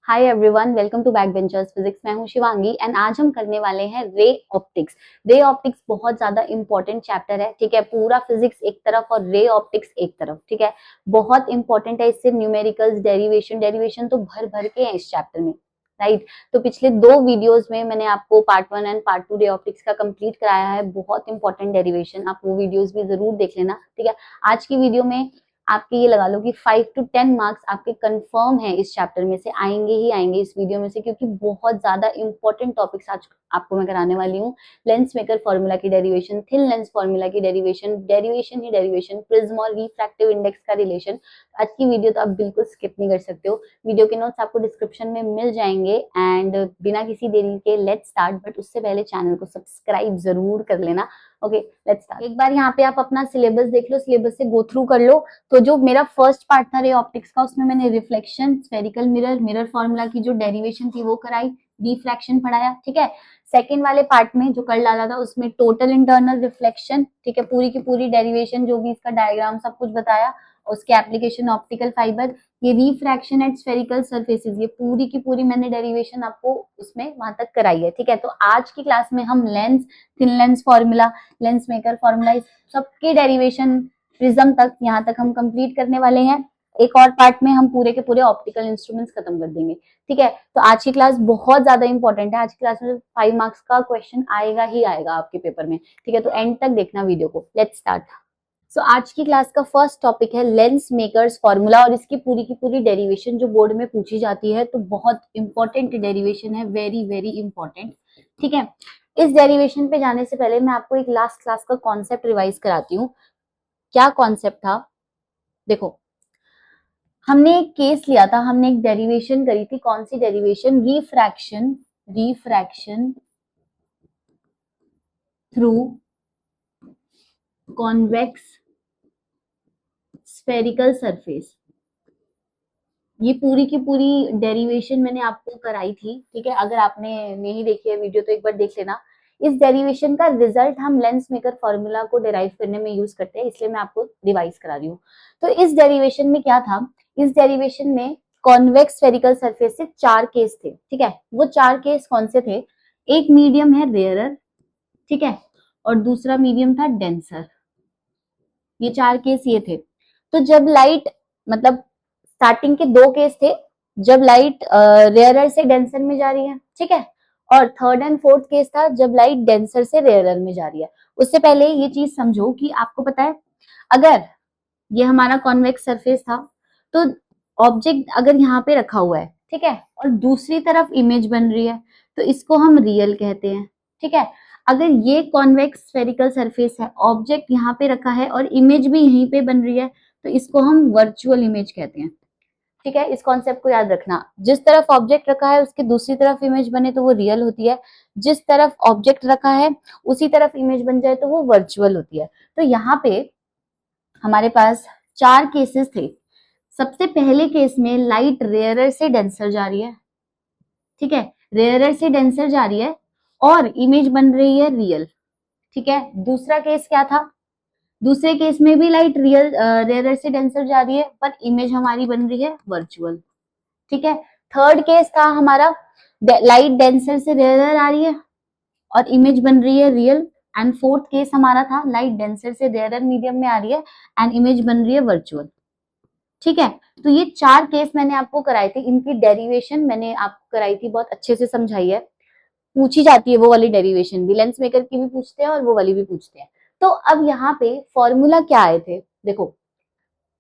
Hi everyone, welcome to back benchers physics. मैं हूं Shivangi and आज हम करने वाले हैं रे ऑप्टिक्स। रे ऑप्टिक्स बहुत ज्यादा इंपॉर्टेंट चैप्टर है, ठीक है। पूरा फिजिक्स एक तरफ और रे ऑप्टिक्स एक तरफ, ठीक है। बहुत इंपॉर्टेंट है। इससे न्यूमेरिकल्स, डेरिवेशन डेरिवेशन तो भर भर के हैं इस चैप्टर में, राइट। तो पिछले दो वीडियोस में मैंने आपको part 1 and part 2 ray optics का कंप्लीट कराया है। बहुत इंपॉर्टेंट डेरिवेशन, आप वो वीडियोस भी जरूर देख लेना, ठीक है। आज की वीडियो में आपके ये लगा लो कि 5 to 10 मार्क्स आपके कंफर्म है, इस चैप्टर में से आएंगे ही आएंगे इस वीडियो में से, क्योंकि बहुत ज्यादा इंपॉर्टेंट टॉपिक्स आज आपको मैं कराने वाली हूँ। लेंस मेकर फॉर्मूला की डेरिवेशन, थिन लेंस फॉर्मूला की डेरिवेशन, डेरिवेशन ही डेरिवेशन, प्रिज्म और रिफ्रैक्टिव इंडेक्स का रिलेशन। आज की वीडियो तो आप बिल्कुल स्किप नहीं कर सकते हो। वीडियो के नोट्स आपको डिस्क्रिप्शन में मिल जाएंगे एंड बिना किसी देरी के लेट्स स्टार्ट। बट उससे पहले चैनल को सब्सक्राइब जरूर कर लेना। Okay, let's start. एक बार यहाँ पे आप अपना सिलेबस देख लो, सिलेबस से गो थ्रू कर लो। तो जो मेरा फर्स्ट पार्ट था रे ऑप्टिक्स का, उसमें मैंने reflection, spherical mirror, mirror formula की जो डेरिवेशन थी वो कराई, रिफ्रैक्शन पढ़ाया, ठीक है। सेकंड वाले पार्ट में जो कर डाला था उसमें टोटल इंटरनल रिफ्लेक्शन, ठीक है, पूरी की पूरी डेरिवेशन, जो भी इसका डायग्राम सब कुछ बताया, उसके एप्लीकेशन ऑप्टिकल फाइबर, ये रिफ्रैक्शन एट स्फेरिकल सरफेसेस, ये पूरी की पूरी मैंने डेरिवेशन आपको उसमें वहां तक कराई है, ठीक है। तो आज की क्लास में हम lens, thin lens formula, lens maker formula, सबके डेरिवेशन, प्रिज्म तक, यहाँ तक हम कंप्लीट करने वाले हैं। एक और पार्ट में हम पूरे के पूरे ऑप्टिकल इंस्ट्रूमेंट्स खत्म कर देंगे, ठीक है। तो आज की क्लास बहुत ज्यादा इंपॉर्टेंट है। आज की क्लास में 5 मार्क्स का क्वेश्चन आएगा ही आएगा आपके पेपर में, ठीक है। तो एंड तक देखना वीडियो को। Let's start. सो आज की क्लास का फर्स्ट टॉपिक है लेंस मेकर्स फॉर्मूला, और इसकी पूरी की पूरी डेरिवेशन जो बोर्ड में पूछी जाती है। तो बहुत इंपॉर्टेंट डेरिवेशन है, वेरी वेरी इंपॉर्टेंट, ठीक है। इस डेरिवेशन पे जाने से पहले मैं आपको एक लास्ट क्लास का कॉन्सेप्ट रिवाइज कराती हूँ। क्या कॉन्सेप्ट था? देखो, हमने एक केस लिया था, हमने एक डेरिवेशन करी थी। कौन सी derivation? Refraction, refraction through convex spherical surface. ये पूरी की पूरी डेरिवेशन मैंने आपको कराई थी, ठीक है। अगर आपने नहीं देखी है वीडियो तो एक बार देख लेना। इस डेरिवेशन का रिजल्ट हम लेंस मेकर फॉर्मूला को डिराइव करने में यूज करते हैं, इसलिए मैं आपको रिवाइज करा रही हूँ। तो इस डेरिवेशन में क्या था? इस डेरिवेशन में कॉन्वेक्स स्फेरिकल सरफेस से 4 केस थे, ठीक है। वो 4 केस कौन से थे? एक मीडियम है रेयरर, ठीक है, और दूसरा मीडियम था डेंसर। ये 4 केस ये थे। तो जब लाइट, मतलब स्टार्टिंग के 2 केस थे, जब लाइट रेयरर से डेंसर में जा रही है, ठीक है। और थर्ड एंड फोर्थ केस था जब लाइट डेंसर से रेयरर में जा रही है। उससे पहले ये चीज समझो कि आपको पता है, अगर ये हमारा कॉन्वेक्स सरफेस था, तो ऑब्जेक्ट अगर यहाँ पे रखा हुआ है, ठीक है, और दूसरी तरफ इमेज बन रही है, तो इसको हम रियल कहते हैं, ठीक है। अगर ये कॉन्वेक्स स्फेरिकल सरफेस है, ऑब्जेक्ट यहाँ पे रखा है और इमेज भी यहीं पे बन रही है, तो इसको हम वर्चुअल इमेज कहते हैं, ठीक है। इस कॉन्सेप्ट को याद रखना। जिस तरफ ऑब्जेक्ट रखा है उसके दूसरी तरफ इमेज बने तो वो रियल होती है, जिस तरफ ऑब्जेक्ट रखा है उसी तरफ इमेज बन जाए तो वो वर्चुअल होती है। तो यहाँ पे हमारे पास 4 केसेस थे। सबसे पहले केस में लाइट रेयरर से डेंसर जा रही है, ठीक है, रेयरर से डेंसर जा रही है और इमेज बन रही है रियल, ठीक है। दूसरा केस क्या था? दूसरे केस में भी लाइट रियल रेयरर से डेंसर जा रही है पर इमेज हमारी बन रही है वर्चुअल, ठीक है। थर्ड केस था हमारा, लाइट डेंसर से रेयरर आ रही है और इमेज बन रही है रियल। एंड फोर्थ केस हमारा था, लाइट डेंसर से रेयरर मीडियम में आ रही है एंड इमेज बन रही है वर्चुअल, ठीक है। तो ये 4 केस मैंने आपको कराए थे, इनकी डेरिवेशन मैंने आपको कराई थी, बहुत अच्छे से समझाई है। पूछी जाती है वो वाली डेरिवेशन भी, लेंस मेकर की भी पूछते हैं और वो वाली भी पूछते हैं। तो अब यहाँ पे फॉर्मूला क्या आए थे? देखो,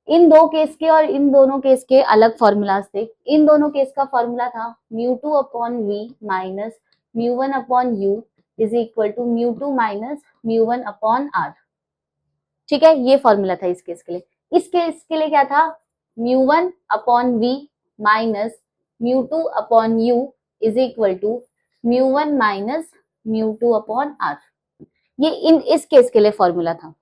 इन 2 केस के और इन दोनों केस के अलग फॉर्मूलाज थे। इन दोनों केस का फॉर्मूला था μ2 upon v minus μ1 upon u is equal to μ2 minus μ1 upon r, ठीक है। ये फॉर्मूला था इस केस के लिए। इस केस के लिए क्या था? μ1 upon v minus μ2 upon u is equal to μ1 minus μ2 upon r। ये इस केस के लिए फॉर्मूला था,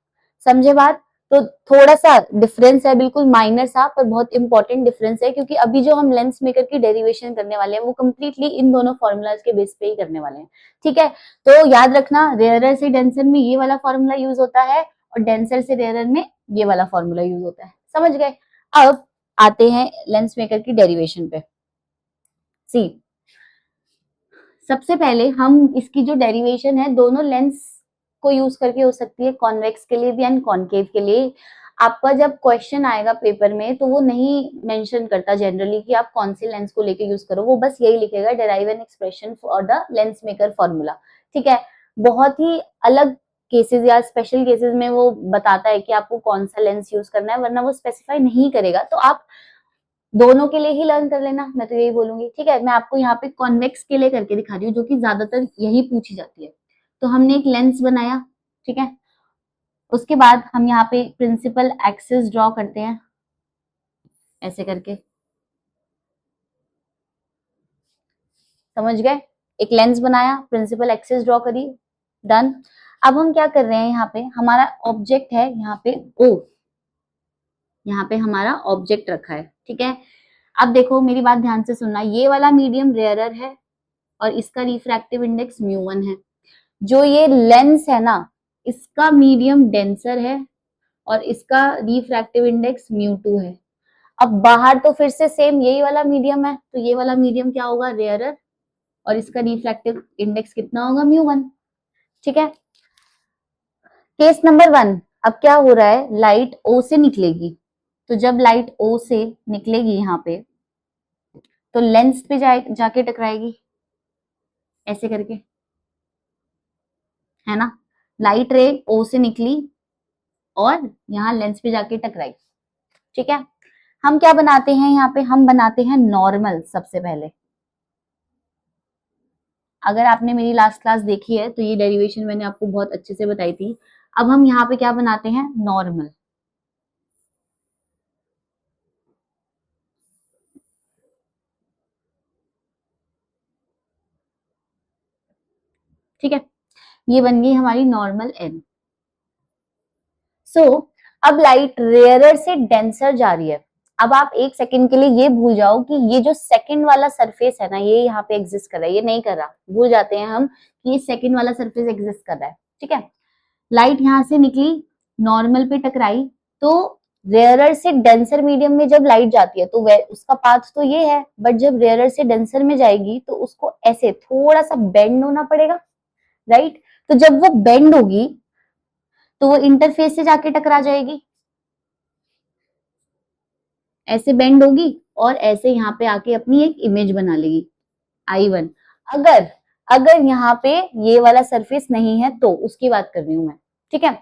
समझे बात? तो थोड़ा सा डिफरेंस है, बिल्कुल माइनर सा, पर बहुत इंपॉर्टेंट डिफरेंस है, क्योंकि अभी जो हम लेंस मेकर की डेरिवेशन करने वाले हैं वो कंप्लीटली इन दोनों फॉर्मूलाज के बेस पे ही करने वाले हैं, ठीक है। तो याद रखना, रेयरर से डेंसर में ये वाला फॉर्मूला यूज होता है और डेंसर से रेयरर में ये वाला फॉर्मूला यूज होता है, समझ गए? अब आते हैं लेंस मेकर की डेरिवेशन पे। सी, सबसे पहले हम इसकी जो डेरिवेशन है दोनों लेंस को यूज करके हो सकती है, कॉन्वेक्स के लिए भी एंड कॉनकेव के लिए। आपका जब क्वेश्चन आएगा पेपर में तो वो नहीं मेंशन करता जनरली कि आप कौन से लेंस को लेके यूज करो, वो बस यही लिखेगा derive an expression for the lens maker formula. ठीक है, बहुत ही अलग केसेस या स्पेशल केसेस में वो बताता है कि आपको कौन सा लेंस यूज करना है, वरना वो स्पेसिफाई नहीं करेगा। तो आप दोनों के लिए ही लर्न कर लेना, मैं तो यही बोलूंगी। ठीक है, मैं आपको यहाँ पे कॉन्वेक्स के लिए करके दिखा रही हूँ, जो कि ज्यादातर यही पूछी जाती है। तो हमने एक लेंस बनाया, ठीक है, उसके बाद हम यहाँ पे प्रिंसिपल एक्सिस ड्रॉ करते हैं ऐसे करके, समझ गए? एक लेंस बनाया, प्रिंसिपल एक्सिस ड्रॉ करी, डन। अब हम क्या कर रहे हैं, यहाँ पे हमारा ऑब्जेक्ट है, यहाँ पे ओ, यहाँ पे हमारा ऑब्जेक्ट रखा है। ठीक है, अब देखो मेरी बात ध्यान से सुनना, ये वाला मीडियम रेयरर है और इसका रिफ्रैक्टिव इंडेक्स म्यू1 है। जो ये लेंस है ना, इसका मीडियम डेंसर है और इसका रिफ्रैक्टिव इंडेक्स म्यू2 है। अब बाहर तो फिर से सेम यही वाला मीडियम है, तो ये वाला मीडियम क्या होगा, रेयरर, और इसका रिफ्रैक्टिव इंडेक्स कितना होगा, म्यू1। ठीक है, केस नंबर 1, अब क्या हो रहा है, लाइट ओ से निकलेगी, तो जब लाइट ओ से निकलेगी यहाँ पे तो लेंस पे जाके टकराएगी ऐसे करके, है ना। लाइट रे ओ से निकली और यहाँ लेंस पे जाके टकराई। ठीक है, हम क्या बनाते हैं यहाँ पे, हम बनाते हैं नॉर्मल सबसे पहले। अगर आपने मेरी लास्ट क्लास देखी है तो ये डेरिवेशन मैंने आपको बहुत अच्छे से बताई थी। अब हम यहाँ पे क्या बनाते हैं, नॉर्मल। ठीक है, ये बन गई हमारी नॉर्मल एन। सो अब लाइट रेयरर से डेंसर जा रही है। अब आप एक सेकंड के लिए ये भूल जाओ कि ये जो सेकंड वाला सरफेस है ना, ये यहाँ पे एग्जिस्ट कर रहा है, ये नहीं कर रहा, भूल जाते हैं हम कि ये सेकंड वाला सरफेस एग्जिस्ट कर रहा है। ठीक है, लाइट यहाँ से निकली, नॉर्मल पे टकराई, तो रेयरर से डेंसर मीडियम में जब लाइट जाती है तो उसका पाथ तो ये है, बट जब रेयरर से डेंसर में जाएगी तो उसको ऐसे थोड़ा सा बेंड होना पड़ेगा, राइट। तो जब वो बेंड होगी तो वो इंटरफेस से जाके टकरा जाएगी, ऐसे बेंड होगी और ऐसे यहाँ पे आके अपनी एक इमेज बना लेगी I1। अगर अगर यहाँ पे ये वाला सरफेस नहीं है तो उसकी बात कर रही हूं मैं। ठीक है,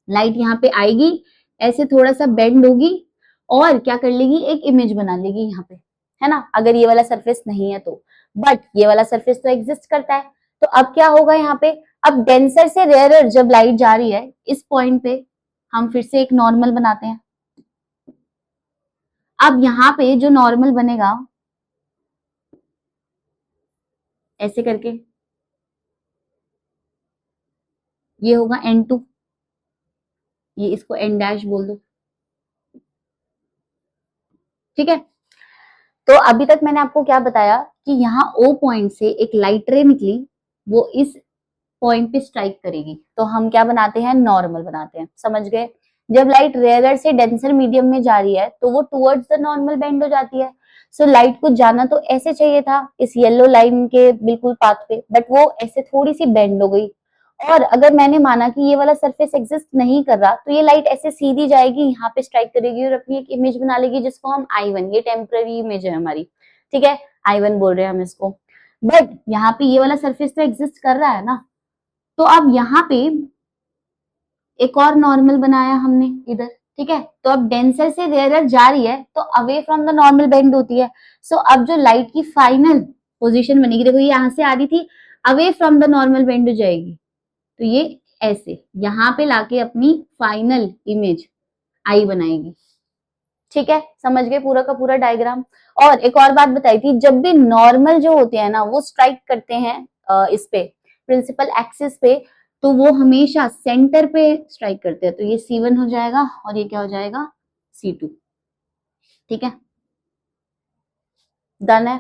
लाइट यहाँ पे आएगी, ऐसे थोड़ा सा बेंड होगी और क्या कर लेगी, एक इमेज बना लेगी यहाँ पे, है ना, अगर ये वाला सरफेस नहीं है तो। बट ये वाला सरफेस तो एग्जिस्ट करता है, तो अब क्या होगा यहाँ पे, अब डेंसर से रेयरर जब लाइट जा रही है, इस पॉइंट पे हम फिर से एक नॉर्मल बनाते हैं। अब यहाँ पे जो नॉर्मल बनेगा ऐसे करके, ये होगा N2, ये इसको N डैश बोल दो। ठीक है, तो अभी तक मैंने आपको क्या बताया कि यहाँ O पॉइंट से एक लाइट रे निकली, वो इस पॉइंट पे स्ट्राइक करेगी, तो हम क्या बनाते हैं, नॉर्मल बनाते हैं, समझ गए। जब लाइट रेयरर से डेंसर मीडियम में जा रही है तो वो टुवर्ड्स द नॉर्मल बेंड हो जाती है। सो लाइट को जाना तो ऐसे चाहिए था, इस येलो लाइन के बिल्कुल पाथ पे, बट वो ऐसे थोड़ी सी बेंड हो गई। और अगर मैंने माना कि ये वाला सरफेस एग्जिस्ट नहीं कर रहा, तो ये लाइट ऐसे सीधी जाएगी, यहाँ पे स्ट्राइक करेगी और अपनी एक इमेज बना लेगी जिसको हम I1, ये टेम्पररी इमेज है हमारी, ठीक है, I1 बोल रहे हैं हम इसको। बट यहाँ पे ये वाला सरफेस तो एग्जिस्ट कर रहा है ना, तो अब यहाँ पे एक और नॉर्मल बनाया हमने इधर। ठीक है, तो अब डेंसर से रेयरर जा रही है तो away from the normal bend होती है। सो अब जो लाइट की फाइनल पोजीशन बनेगी, देखो ये यहाँ से आ रही थी, away from the normal bend हो जाएगी, तो ये ऐसे यहाँ पे लाके अपनी फाइनल इमेज आई बनाएगी। ठीक है, समझ गए पूरा का पूरा डायग्राम। और एक और बात बताई थी, जब भी नॉर्मल जो होते हैं ना वो स्ट्राइक करते हैं इस पे प्रिंसिपल एक्सिस पे, तो वो हमेशा सेंटर पे स्ट्राइक करते हैं, तो ये C1 हो जाएगा और ये क्या हो जाएगा, C2। ठीक है, डन है।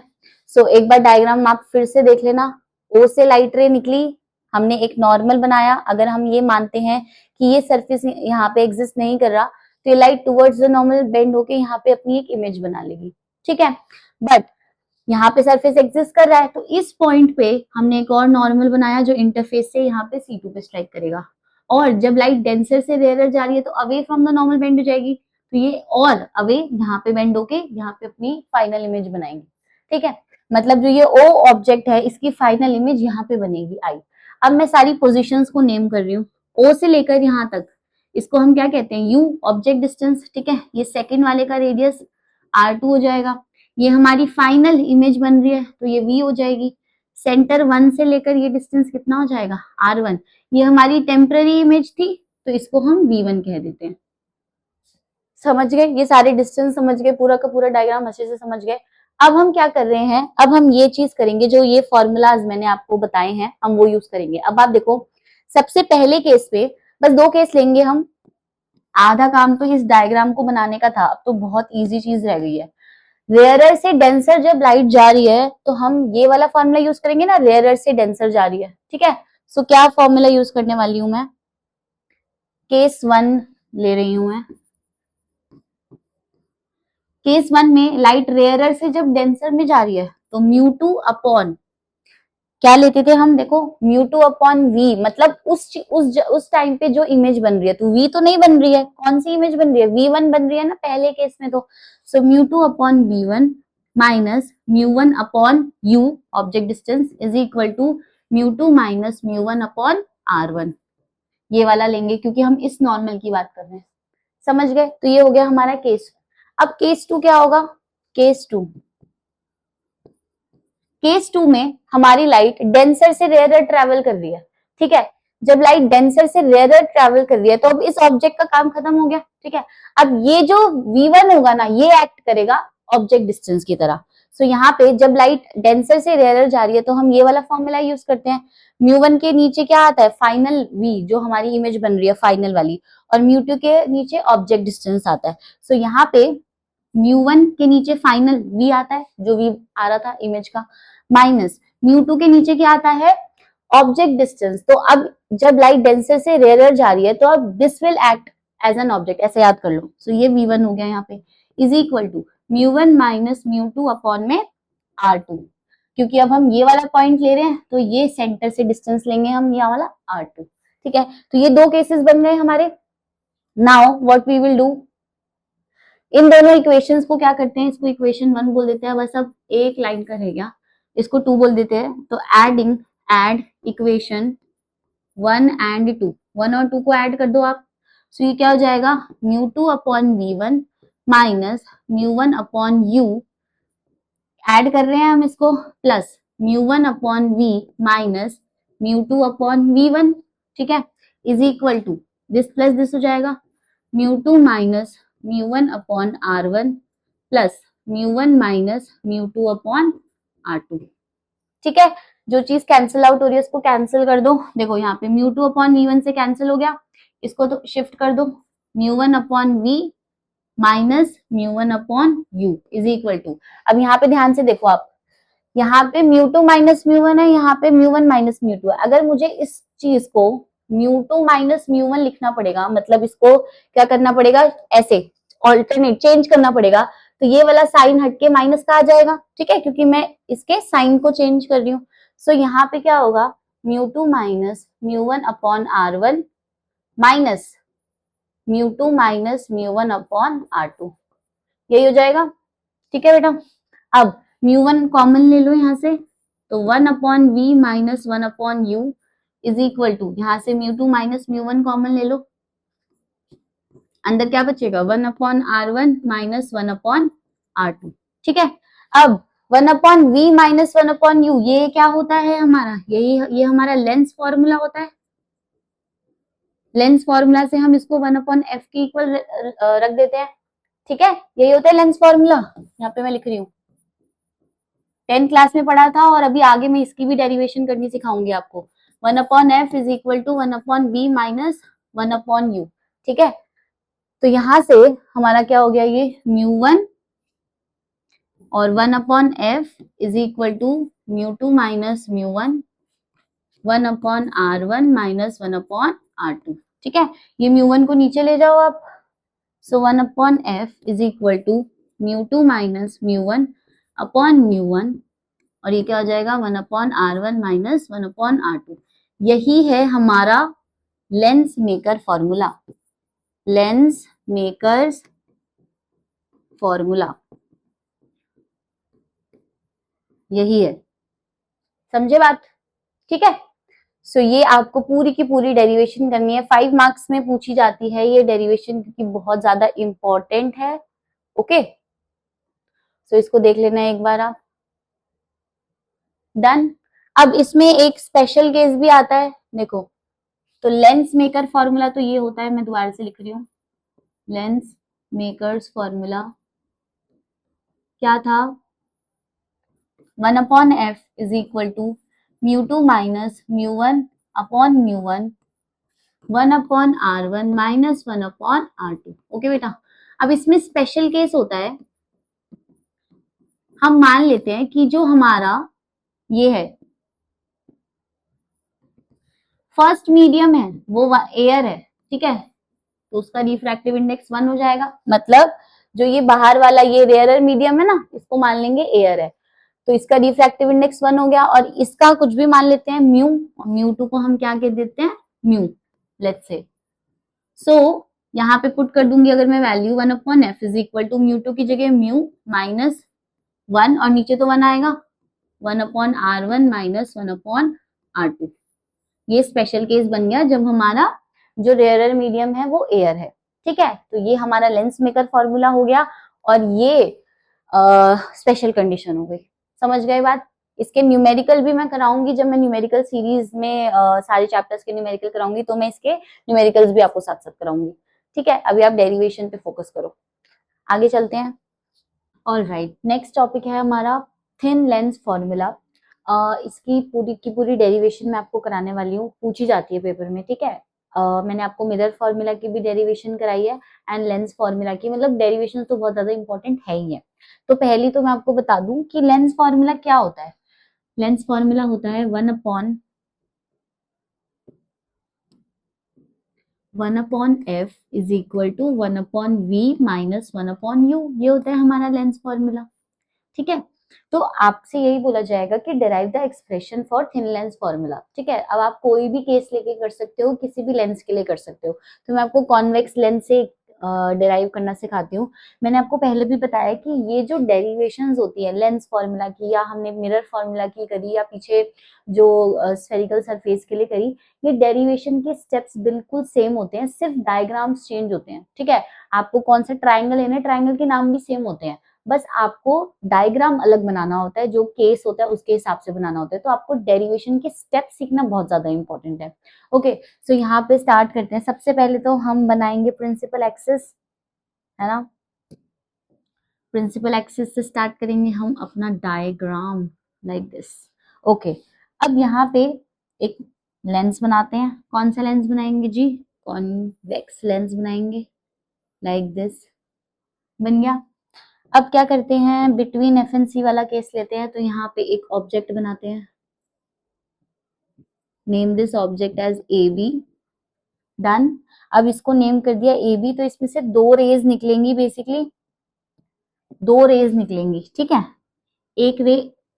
सो एक बार डायग्राम आप फिर से देख लेना, ओ से लाइट रे निकली, हमने एक नॉर्मल बनाया, अगर हम ये मानते हैं कि ये सरफेस यहाँ पे एग्जिस्ट नहीं कर रहा, तो ये light towards the normal bend होके यहाँ पे अपनी एक इमेज बना लेगी। ठीक है, बट यहाँ पे सरफेस एग्जिस्ट कर रहा है, तो इस पॉइंट पे हमने एक और नॉर्मल बनाया जो इंटरफेस से यहाँ पे C2 पे स्ट्राइक करेगा। और जब लाइट डेंसर से रेयरर जा रही है तो away from the normal bend हो जाएगी, तो ये और अवे यहाँ पे बेंड होके यहाँ पे अपनी फाइनल इमेज बनाएंगे। ठीक है, मतलब जो ये O ऑब्जेक्ट है इसकी फाइनल इमेज यहाँ पे बनेगी I। अब मैं सारी पोजिशंस को नेम कर रही हूँ, O से लेकर यहाँ तक, इसको हम क्या कहते हैं, U ऑब्जेक्ट डिस्टेंस। ठीक है, ये सेकेंड वाले का रेडियस R2 हो जाएगा। ये हमारी फाइनल इमेज बन रही है तो ये V हो जाएगी। सेंटर 1 से लेकर ये डिस्टेंस कितना हो जाएगा, R1। ये हमारी टेम्पररी इमेज थी तो इसको हम V1 कह देते हैं। समझ गए, ये सारे डिस्टेंस समझ गए, पूरा का पूरा डायग्राम अच्छे से समझ गए। अब हम क्या कर रहे हैं, अब हम ये चीज करेंगे, जो ये फॉर्मूलाज मैंने आपको बताए हैं हम वो यूज करेंगे। अब आप देखो, सबसे पहले केस पे बस 2 केस लेंगे हम, आधा काम तो इस डायग्राम को बनाने का था, अब तो बहुत इजी चीज रह गई है। रेयरर से डेंसर जब लाइट जा रही है तो हम ये वाला फॉर्मूला यूज करेंगे ना, रेयरर से डेंसर जा रही है। ठीक है, सो क्या फॉर्मूला यूज करने वाली हूं मैं, केस 1 ले रही हूं मैं। केस 1 में लाइट रेयरर से जब डेंसर में जा रही है तो μ2 अपॉन क्या लेते थे हम, देखो μ2 अपॉन v, मतलब उस टाइम पे जो इमेज बन रही है, तो v तो नहीं बन रही है, कौन सी इमेज बन रही है, v1 बन रही है ना पहले केस में। तो so μ2 upon v1 minus μ1 upon u object distance is equal to μ2 minus μ1 upon r1। ये वाला लेंगे क्योंकि हम इस नॉर्मल की बात कर रहे हैं। समझ गए, तो ये हो गया हमारा केस। अब केस 2 क्या होगा, केस 2, केस 2 में हमारी लाइट डेंसर से रेयरर ट्रेवल कर रही है। ठीक है, जब लाइट डेंसर से रेयरर ट्रेवल कर रही है तो अब इस ऑब्जेक्ट का काम खत्म हो गया। ठीक है, अब ये जो V1 होगा ना, ये एक्ट करेगा ऑब्जेक्ट डिस्टेंस की तरह। सो यहाँ पे जब लाइट डेंसर से रेयरर जा रही है तो हम ये वाला फॉर्मूला यूज करते हैं। μ1 के नीचे क्या आता है, फाइनल V जो हमारी इमेज बन रही है फाइनल वाली, और μ2 के नीचे ऑब्जेक्ट डिस्टेंस आता है। सो यहाँ पे μ1 के नीचे फाइनल V आता है, जो V आ रहा था इमेज का, माइनस μ2 के नीचे क्या आता है, ऑब्जेक्ट डिस्टेंस। तो अब जब लाइट डेंसर से रेयरर जा रही है तो अब this will act as an object, ऐसे याद कर लो। सो ये V1 हो गया यहाँ पे, is equal to μ1 minus μ2 upon में R2। क्योंकि अब हम ये वाला पॉइंट ले रहे हैं तो ये सेंटर से डिस्टेंस लेंगे हम, ये वाला R2। ठीक है, तो ये 2 केसेस बन गए हमारे। Now what we will do, इन दोनों इक्वेशंस को क्या करते हैं, इसको इक्वेशन 1 बोल देते हैं, बस अब एक लाइन का रह गया, इसको 2 बोल देते हैं। तो एड इक्वेशन 1 एंड 2, 1 और 2 को ऐड कर दो आप। सो ये क्या हो जाएगा, μ2 upon v1 minus μ1 upon u, add कर रहे हैं हम इसको, plus μ1 upon v minus μ2 upon v1। ठीक है, is equal to this plus this हो जाएगा, μ2 minus μ1 upon r1 plus μ1 minus μ2 upon r2। ठीक है, जो चीज कैंसिल आउट हो रही है उसको कैंसिल कर दो। देखो यहाँ पे μ2 अपॉन v1 से कैंसिल हो गया, इसको तो शिफ्ट कर दो, μ1 upon v minus μ1 upon u is equal to, अब यहाँ पे ध्यान से देखो आप, यहाँ पे μ2 माइनस μ1 है, यहाँ पे μ1 माइनस μ2 है। अगर मुझे इस चीज को μ2 माइनस μ1 लिखना पड़ेगा, मतलब इसको क्या करना पड़ेगा, ऐसे ऑल्टरनेट चेंज करना पड़ेगा, तो ये वाला साइन हटके माइनस का आ जाएगा। ठीक है, क्योंकि मैं इसके साइन को चेंज कर रही हूँ। सो यहाँ पे क्या होगा, μ2 minus μ1 upon r1 minus μ2 minus μ1 upon r2, यही हो जाएगा। ठीक है बेटा, अब μ1 कॉमन ले लो यहाँ से, तो 1 upon v minus 1 upon u is equal to, यहाँ से μ2 माइनस μ1 कॉमन ले लो, अंदर क्या बचेगा, 1 upon r1 minus 1 upon r2। ठीक है, अब 1 upon v minus 1 upon u, ये क्या होता है हमारा, ये हमारा लेंस फॉर्मूला होता है। लेंस फॉर्मूला से हम इसको 1 अपॉन f के इक्वल रख देते हैं। ठीक है, यही होता है लेंस फॉर्मूला, यहाँ पे मैं लिख रही हूँ, 10th क्लास में पढ़ा था और अभी आगे मैं इसकी भी डेरिवेशन करनी सिखाऊंगी आपको। 1 upon F is equal to 1 upon B minus 1 upon U. ठीक है, तो यहां से हमारा क्या हो गया, ये μ1 और 1 upon F is equal to μ2 minus μ1 1 upon r1 minus 1 upon r2। ठीक है, ये μ1 को नीचे ले जाओ आप, so 1 upon F is equal to μ2 minus μ1 upon mu one, और ये क्या हो जाएगा 1 upon R1 minus 1 upon R2। यही है हमारा lens maker formula, lens makers formula यही है, समझे बात? ठीक है। सो ये आपको पूरी की पूरी डेरिवेशन करनी है, 5 मार्क्स में पूछी जाती है ये डेरिवेशन, क्योंकि बहुत ज्यादा इंपॉर्टेंट है। ओके, सो इसको देख लेना है एक बार आप। डन। अब इसमें एक स्पेशल केस भी आता है, देखो। तो लेंस मेकर फॉर्मूला तो ये होता है, मैं दोबारा से लिख रही हूँ, लेंस मेकर्स फॉर्मूला क्या था, 1 upon F is equal to mu two minus mu one upon mu one, 1 upon R1 minus 1 upon R2। Okay बेटा, अब इसमें स्पेशल केस होता है, हम मान लेते हैं कि जो हमारा ये है फर्स्ट मीडियम है वो एयर है, ठीक है, तो उसका रिफ्रैक्टिव इंडेक्स 1 हो जाएगा। मतलब जो ये बाहर वाला ये रेयरर मीडियम है ना, इसको मान लेंगे एयर है, तो इसका रिफ्रैक्टिव इंडेक्स 1 हो गया। और इसका कुछ भी मान लेते हैं म्यू, म्यू टू को हम क्या कह देते हैं, म्यू, लेट्स से। सो यहाँ पे पुट कर दूंगी अगर मैं value 1 upon F is equal to mu two की जगह म्यू माइनस 1, और नीचे तो 1 आएगा, 1 upon R1 minus 1 upon R2। ये स्पेशल केस बन गया जब हमारा जो रेयरर मीडियम है वो एयर है, ठीक है। तो ये हमारा लेंस मेकर फॉर्मूला हो गया, और ये स्पेशल कंडीशन हो गई। समझ गए बात? इसके न्यूमेरिकल भी मैं कराऊंगी, जब मैं न्यूमेरिकल सीरीज में सारे चैप्टर्स के न्यूमेरिकल कराऊंगी तो मैं इसके न्यूमेरिकल्स भी आपको साथ साथ कराऊंगी, ठीक है। अभी आप डेरिवेशन पे फोकस करो, आगे चलते हैं। ऑल राइट, नेक्स्ट टॉपिक है हमारा थिन लेंस फॉर्मूला। इसकी पूरी की पूरी डेरिवेशन मैं आपको कराने वाली हूँ, पूछी जाती है पेपर में, ठीक है। मैंने आपको मिरर फॉर्मूला की भी डेरिवेशन कराई है एंड लेंस फॉर्मूला की, मतलब डेरिवेशन तो बहुत ज्यादा इंपॉर्टेंट है ही है। तो पहली तो मैं आपको बता दूं कि लेंस फॉर्मूला क्या होता है। लेंस फॉर्मूला होता है 1 upon F is equal to 1 upon V minus 1 upon U, ये होता है हमारा लेंस फॉर्मूला, ठीक है। तो आपसे यही बोला जाएगा कि derive the expression for thin lens formula, ठीक है। अब आप कोई भी केस लेके कर सकते हो, किसी भी लेंस के लिए कर सकते हो। तो मैं आपको कॉन्वेक्स लेंस से डिराइव करना सिखाती हूँ। मैंने आपको पहले भी बताया कि ये जो डेरिवेशंस होती है लेंस फॉर्मूला की, या हमने मिरर फॉर्मूला की करी, या पीछे जो स्फेरिकल सरफेस के लिए करी, ये डेरिवेशन के स्टेप्स बिल्कुल सेम होते हैं, सिर्फ डायग्राम्स चेंज होते हैं, ठीक है। आपको कौन सा ट्राइंगल लेना है, ट्राइंगल के नाम भी सेम होते हैं, बस आपको डायग्राम अलग बनाना होता है, जो केस होता है उसके हिसाब से बनाना होता है। तो आपको डेरिवेशन के स्टेप सीखना बहुत ज्यादा इंपॉर्टेंट है। ओके, सो यहाँ पे स्टार्ट करते हैं। सबसे पहले तो हम बनाएंगे प्रिंसिपल एक्सिस, है ना। प्रिंसिपल एक्सिस से स्टार्ट करेंगे हम अपना डायग्राम, लाइक दिस। ओके, अब यहाँ पे एक लेंस बनाते हैं। कौन सा लेंस बनाएंगे जी? कॉन्वेक्स लेंस बनाएंगे, लाइक दिस। बन गया। अब क्या करते हैं, बिटवीन एफ एंड सी वाला केस लेते हैं। तो यहाँ पे एक ऑब्जेक्ट बनाते हैं, name this object as A B. Done. अब इसको नेम कर दिया ए बी, तो इसमें से दो रेज निकलेंगी, बेसिकली दो रेज निकलेंगी, ठीक है। एक रे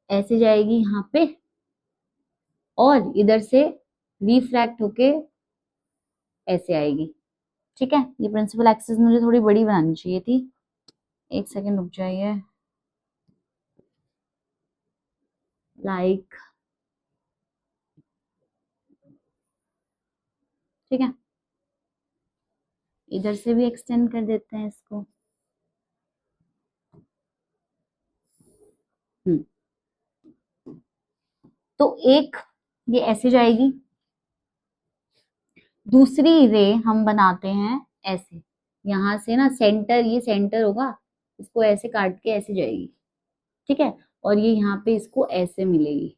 ऐसे जाएगी यहाँ पे, और इधर से रिफ्रैक्ट होके ऐसे आएगी, ठीक है। ये प्रिंसिपल एक्सिस मुझे थोड़ी बड़ी बनानी चाहिए थी, एक सेकेंड रुक जाइए। लाइक, ठीक है, इधर से भी एक्सटेंड कर देते हैं इसको। तो एक ये ऐसे जाएगी, दूसरी रे हम बनाते हैं ऐसे, यहां से ना सेंटर, ये सेंटर होगा, इसको ऐसे काट के ऐसे जाएगी, ठीक है। और ये यहाँ पे इसको ऐसे मिलेगी।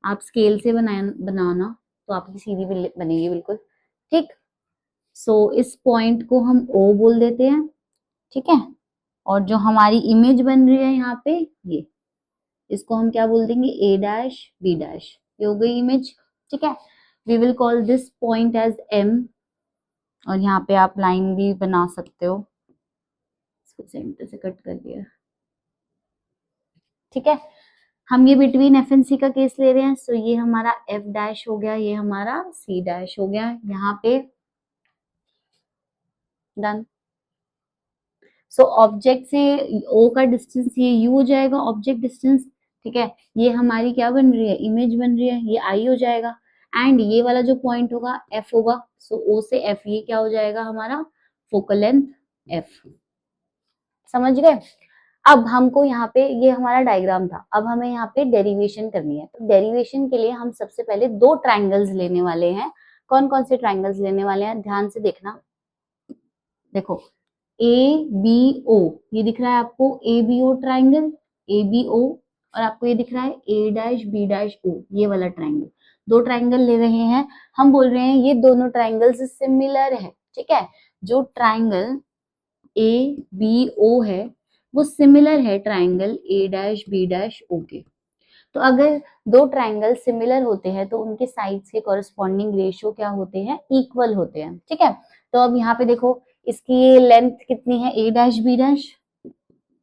आप स्केल से बनाना तो आपकी सीधी बनेगी बिल्कुल, ठीक। सो इस पॉइंट को हम ओ बोल देते हैं, ठीक है। और जो हमारी इमेज बन रही है यहाँ पे, ये इसको हम क्या बोल देंगे, ए डैश बी डैश, ये हो गई इमेज, ठीक है। We will call this point as M. और यहाँ पे आप लाइन भी बना सकते हो, इसको सेंटर से कट कर दिया, ठीक है, हम ये बिटवीन एफ एंड सी का केस ले रहे हैं, सो ये हमारा एफ डैश हो गया, ये हमारा सी डैश हो गया, यहाँ पे डन। सो ऑब्जेक्ट से ओ का डिस्टेंस ये यू हो जाएगा, ऑब्जेक्ट डिस्टेंस, ठीक है, ये हमारी क्या बन रही है, इमेज बन रही है, ये आई हो जाएगा, एंड ये वाला जो पॉइंट होगा एफ होगा, सो ओ से एफ ये क्या हो जाएगा हमारा फोकल लेंथ एफ। समझ गए? अब हमको यहाँ पे, ये हमारा डायग्राम था, अब हमें यहाँ पे डेरिवेशन करनी है। तो डेरिवेशन के लिए हम सबसे पहले दो ट्राइंगल्स लेने वाले हैं। कौन कौन से ट्राइंगल्स लेने वाले हैं, ध्यान से देखना। देखो ए बी ओ, ये दिख रहा है आपको A B O triangle, A B O, और आपको ये दिख रहा है A dash B dash O, ये वाला ट्राइंगल। दो ट्राइंगल ले रहे हैं, हम बोल रहे हैं ये दोनों ट्राइंगल्स सिमिलर है, ठीक है। जो ट्राइंगल ए बी ओ है वो सिमिलर है triangle A dash B dash O के। तो अगर दो ट्राइंगल सिमिलर होते हैं तो उनके साइड्स के कॉरस्पॉन्डिंग रेशियो क्या होते हैं, इक्वल होते हैं, ठीक है। तो अब यहाँ पे देखो, इसकी ये लेंथ कितनी है A dash B dash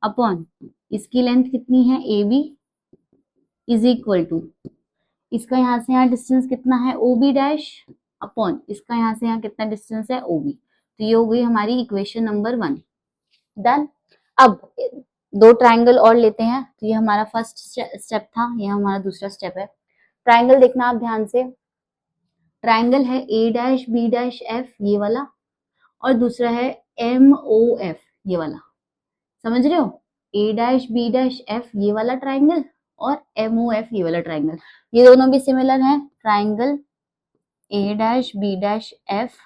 upon इसकी लेंथ कितनी है A B, is equal to इसका यहाँ से यहाँ डिस्टेंस कितना है ओ बी डैश अपॉन इसका यहाँ से यहाँ कितना डिस्टेंस है ओ बी। तो ये हो गई हमारी इक्वेशन नंबर 1। डन। अब दो ट्राइंगल और लेते हैं, तो ये हमारा फर्स्ट स्टेप था, ये हमारा दूसरा स्टेप है। ट्राइंगल देखना आप ध्यान से, ट्राइंगल है A dash B dash F ये वाला, और दूसरा है एम ओ एफ ये वाला। समझ रहे हो, ए डैश बी डैश एफ ये वाला ट्राइंगल और एम ओ एफ ये वाला ट्राइंगल, ये दोनों भी सिमिलर हैं। Triangle A dash B dash F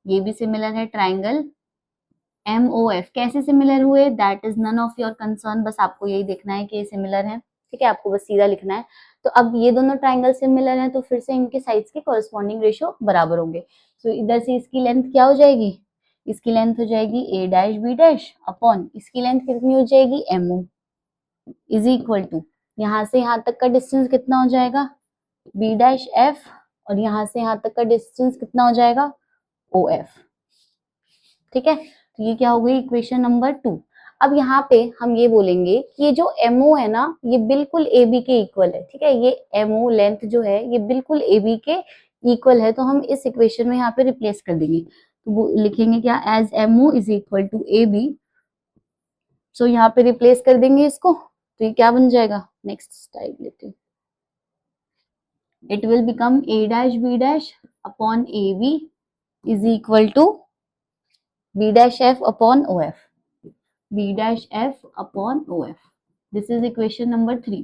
ये भी सिमिलर है ट्राइंगल एम ओ एफ। कैसे सिमिलर हुए, that is none of your concern, बस आपको यही देखना है कि ये सिमिलर है, ठीक है, आपको बस सीधा लिखना है। तो अब ये दोनों ट्राइंगल सिमिलर हैं, तो फिर से इनके साइड्स के कॉरस्पॉन्डिंग रेशियो बराबर होंगे। तो इधर से इसकी लेंथ क्या हो जाएगी, इसकी लेंथ हो जाएगी A dash B dash upon इसकी लेंथ कितनी हो जाएगी M O, is equal to यहाँ से यहाँ तक का डिस्टेंस कितना हो जाएगा बी डैश एफ, और यहाँ से यहाँ तक का डिस्टेंस कितना हो जाएगा ओ एफ, ठीक है। तो ये क्या हो गई इक्वेशन नंबर 2। अब यहाँ पे हम ये बोलेंगे कि ये जो एमओ है ना, ये बिल्कुल ए बी के इक्वल है, ठीक है, ये एमओ लेंथ जो है ये बिल्कुल ए बी के इक्वल है। तो हम इस इक्वेशन में यहाँ पे रिप्लेस कर देंगे, तो वो लिखेंगे क्या, as MO is equal to A B. So यहाँ पे रिप्लेस कर देंगे इसको, तो ये क्या बन जाएगा, नेक्स्ट स्लाइड लेते हैं। It will become A dash B dash upon A B is equal to B dash F upon O F, B dash F upon O F. This is equation number 3।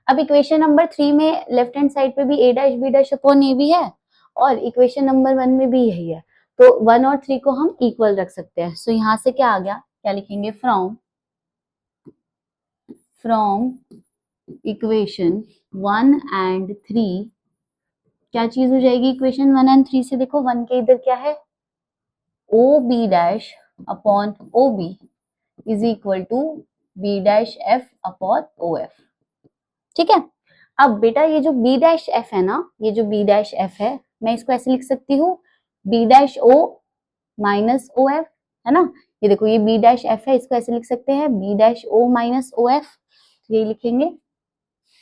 अब equation number 3 में left hand side पे भी A dash B dash upon A B है, और equation number 1 में भी यही है, तो 1 और 3 को हम इक्वल रख सकते हैं। सो यहाँ से क्या आ गया, क्या लिखेंगे, फ्रॉम इक्वेशन 1 एंड 3 क्या चीज हो जाएगी इक्वेशन 1 एंड 3 से, देखो 1 के इधर क्या है O B dash upon O B is equal to B dash F upon O F, ठीक है। अब बेटा ये जो बी डैश एफ है ना, ये जो बी डैश एफ है, मैं इसको ऐसे लिख सकती हूँ B dash O minus O F, है ना। ये देखो ये बी डैश एफ है, इसको ऐसे लिख सकते हैं B dash O minus O F, ये लिखेंगे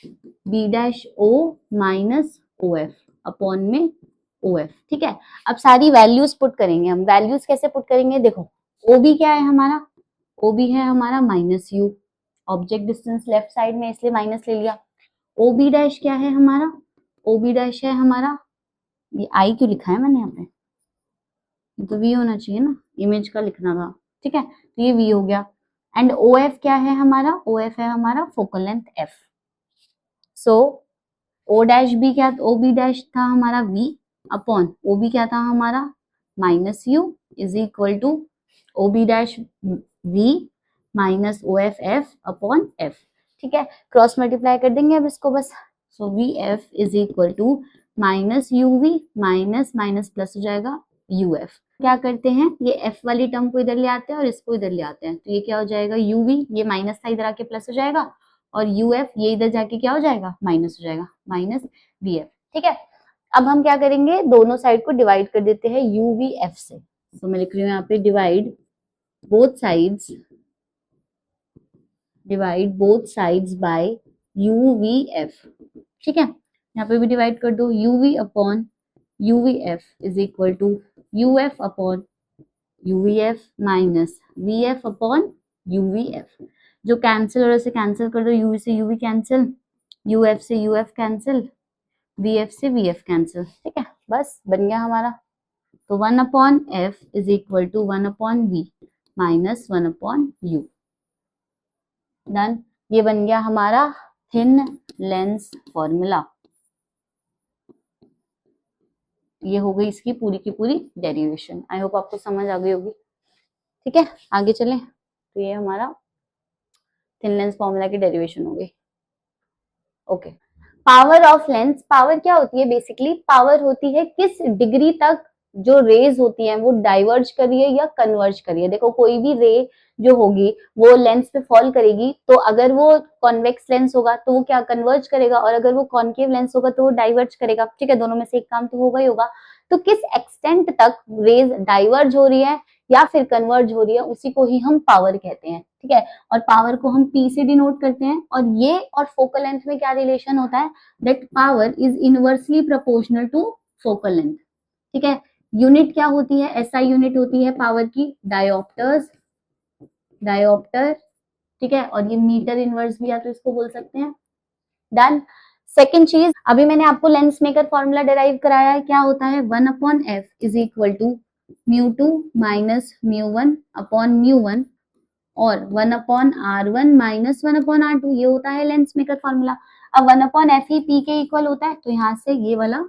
B dash O minus O F upon में ओ एफ, ठीक है। अब सारी वैल्यूज पुट करेंगे हम, वैल्यूज कैसे पुट करेंगे, देखो ओ बी क्या है हमारा, ओ बी है हमारा minus you, object distance left side में इसलिए माइनस ले लिया। ओ बी डैश क्या है हमारा, ओ बी डैश है हमारा, ये आई क्यों लिखा है मैंने यहाँ पे, तो वी होना चाहिए ना, इमेज का लिखना था, ठीक है, तो ये वी हो गया। एंड ओ एफ क्या है हमारा, ओ एफ है हमारा फोकल लेंथ एफ। सो ओ डैश बी क्या, ओ बी डैश था हमारा वी अपॉन ओ बी क्या था हमारा minus U is equal to O B dash V minus O F F upon F, ठीक है। क्रॉस मल्टीप्लाई कर देंगे अब इसको बस। So V F is equal to minus U V minus minus plus हो जाएगा यू एफ। क्या करते हैं, ये एफ वाली टर्म को इधर ले आते हैं और इसको इधर ले आते हैं, तो ये क्या हो जाएगा यू वी, ये माइनस था इधर आके प्लस हो जाएगा, और यू एफ ये इधर जाके क्या हो जाएगा माइनस हो जाएगा, माइनस वी एफ, ठीक है। अब हम क्या करेंगे, दोनों साइड को डिवाइड कर देते हैं यू वी एफ से। तो मैं लिख रही हूँ यहाँ पे divide both sides by UVF, ठीक है, यहाँ पे भी डिवाइड कर दो, UV upon UVF is equal to UF upon UVF minus VF upon UVF। जो कैंसिल हो रहा है उसे कैंसिल कर दो, UV से UV कैंसिल, UF से UF कैंसिल, VF से VF कैंसिल, ठीक है, बस बन गया हमारा। तो 1 upon F is equal to 1 upon V minus 1 upon U। Done, ये बन गया हमारा थिन लेंस फॉर्मूला। ये हो गई इसकी पूरी की पूरी डेरिवेशन। आई होप आपको समझ आ गई होगी, ठीक है, आगे चलें। तो ये हमारा थिन लेंस फॉर्मूला की डेरिवेशन हो गई। Okay, power of lens, power क्या होती है? बेसिकली पावर होती है किस डिग्री तक जो रेज होती है वो डाइवर्ज करिए या कन्वर्ज करिए। देखो कोई भी रे जो होगी वो लेंस पे फॉल करेगी, तो अगर वो कॉन्वेक्स लेंस होगा तो वो क्या कन्वर्ज करेगा, और अगर वो कॉनकेव लेंस होगा तो वो डाइवर्ज करेगा, ठीक है, दोनों में से एक काम तो होगा ही होगा। तो किस एक्सटेंट तक रेज डाइवर्ज हो रही है या फिर कन्वर्ज हो रही है, उसी को ही हम पावर कहते हैं, ठीक है। और पावर को हम P से डिनोट करते हैं, और ये और फोकल लेंथ में क्या रिलेशन होता है, that power is inversely proportional to focal length, ठीक है। यूनिट क्या होती है? एसआई यूनिट होती है पावर की डायोप्टर्स, डायोप्टर, ठीक है, और ये मीटर इनवर्स भी या तो इसको बोल सकते हैं। डन। सेकेंड चीज, अभी मैंने आपको लेंस मेकर फॉर्मूला डिराइव कराया है, क्या होता है 1 upon F is equal to μ2 minus μ1 upon μ1 और 1 upon R1 minus 1 upon R2, ये होता है लेंस मेकर फॉर्मूला। अब 1 अपॉन एफ ही पी के इक्वल होता है, तो यहाँ से ये वाला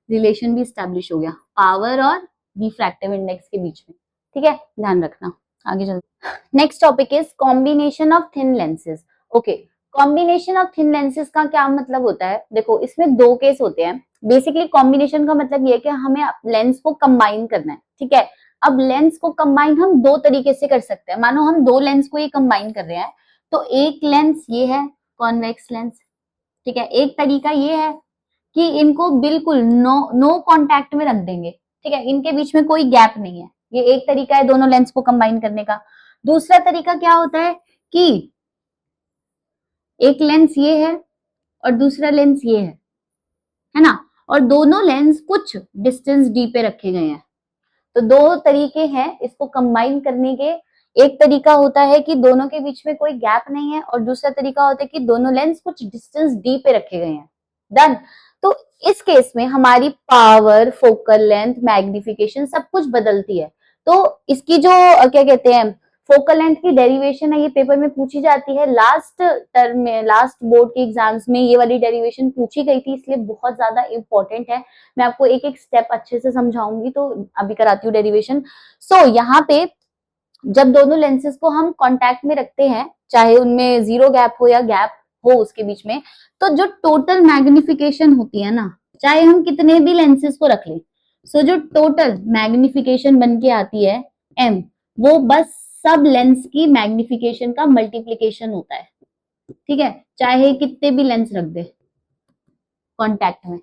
रिलेशन भी स्टैब्लिश हो गया पावर और रिफ्रैक्टिव इंडेक्स के बीच में, ठीक है, ध्यान रखना। आगे चलते, next topic is combination of thin lenses. Okay, combination of thin lenses का क्या मतलब होता है? देखो इसमें दो केस होते हैं। बेसिकली कॉम्बिनेशन का मतलब ये है कि हमें लेंस को कंबाइन करना है, ठीक है। अब लेंस को कंबाइन हम दो तरीके से कर सकते हैं। मानो हम दो लेंस को ये कंबाइन कर रहे हैं, तो एक लेंस ये है कॉन्वेक्स लेंस, ठीक है। एक तरीका ये है कि इनको बिल्कुल नो कांटेक्ट में रख देंगे, ठीक है, इनके बीच में कोई गैप नहीं है। ये एक तरीका है दोनों लेंस को कंबाइन करने का। दूसरा तरीका क्या होता है कि एक लेंस ये है और दूसरा लेंस ये है ना, और दोनों लेंस कुछ डिस्टेंस डी पे रखे गए हैं। तो दो तरीके हैं इसको कंबाइन करने के। एक तरीका होता है कि दोनों के बीच में कोई गैप नहीं है, और दूसरा तरीका होता है कि दोनों लेंस कुछ डिस्टेंस डी पे रखे गए हैं। डन। तो इस केस में हमारी पावर, फोकल लेंथ, मैग्निफिकेशन सब कुछ बदलती है। तो इसकी जो क्या कहते हैं फोकल लेंथ की डेरिवेशन है, ये पेपर में पूछी जाती है। लास्ट टर्म में, लास्ट बोर्ड के एग्जाम्स में ये वाली डेरिवेशन पूछी गई थी, इसलिए बहुत ज्यादा इंपॉर्टेंट है। मैं आपको एक एक स्टेप अच्छे से समझाऊंगी, तो अभी कराती हूँ डेरिवेशन। सो यहाँ पे जब दोनों लेंसेज को हम कांटेक्ट में रखते हैं, चाहे उनमें जीरो गैप हो या गैप हो उसके बीच में, तो जो टोटल मैग्निफिकेशन होती है ना, चाहे हम कितने भी लेंसेज को रख लें, सो जो टोटल मैग्निफिकेशन बन के आती है m, वो बस सब लेंस की मैग्निफिकेशन का मल्टीप्लीकेशन होता है, ठीक है, चाहे कितने भी लेंस रख दे कॉन्टैक्ट में।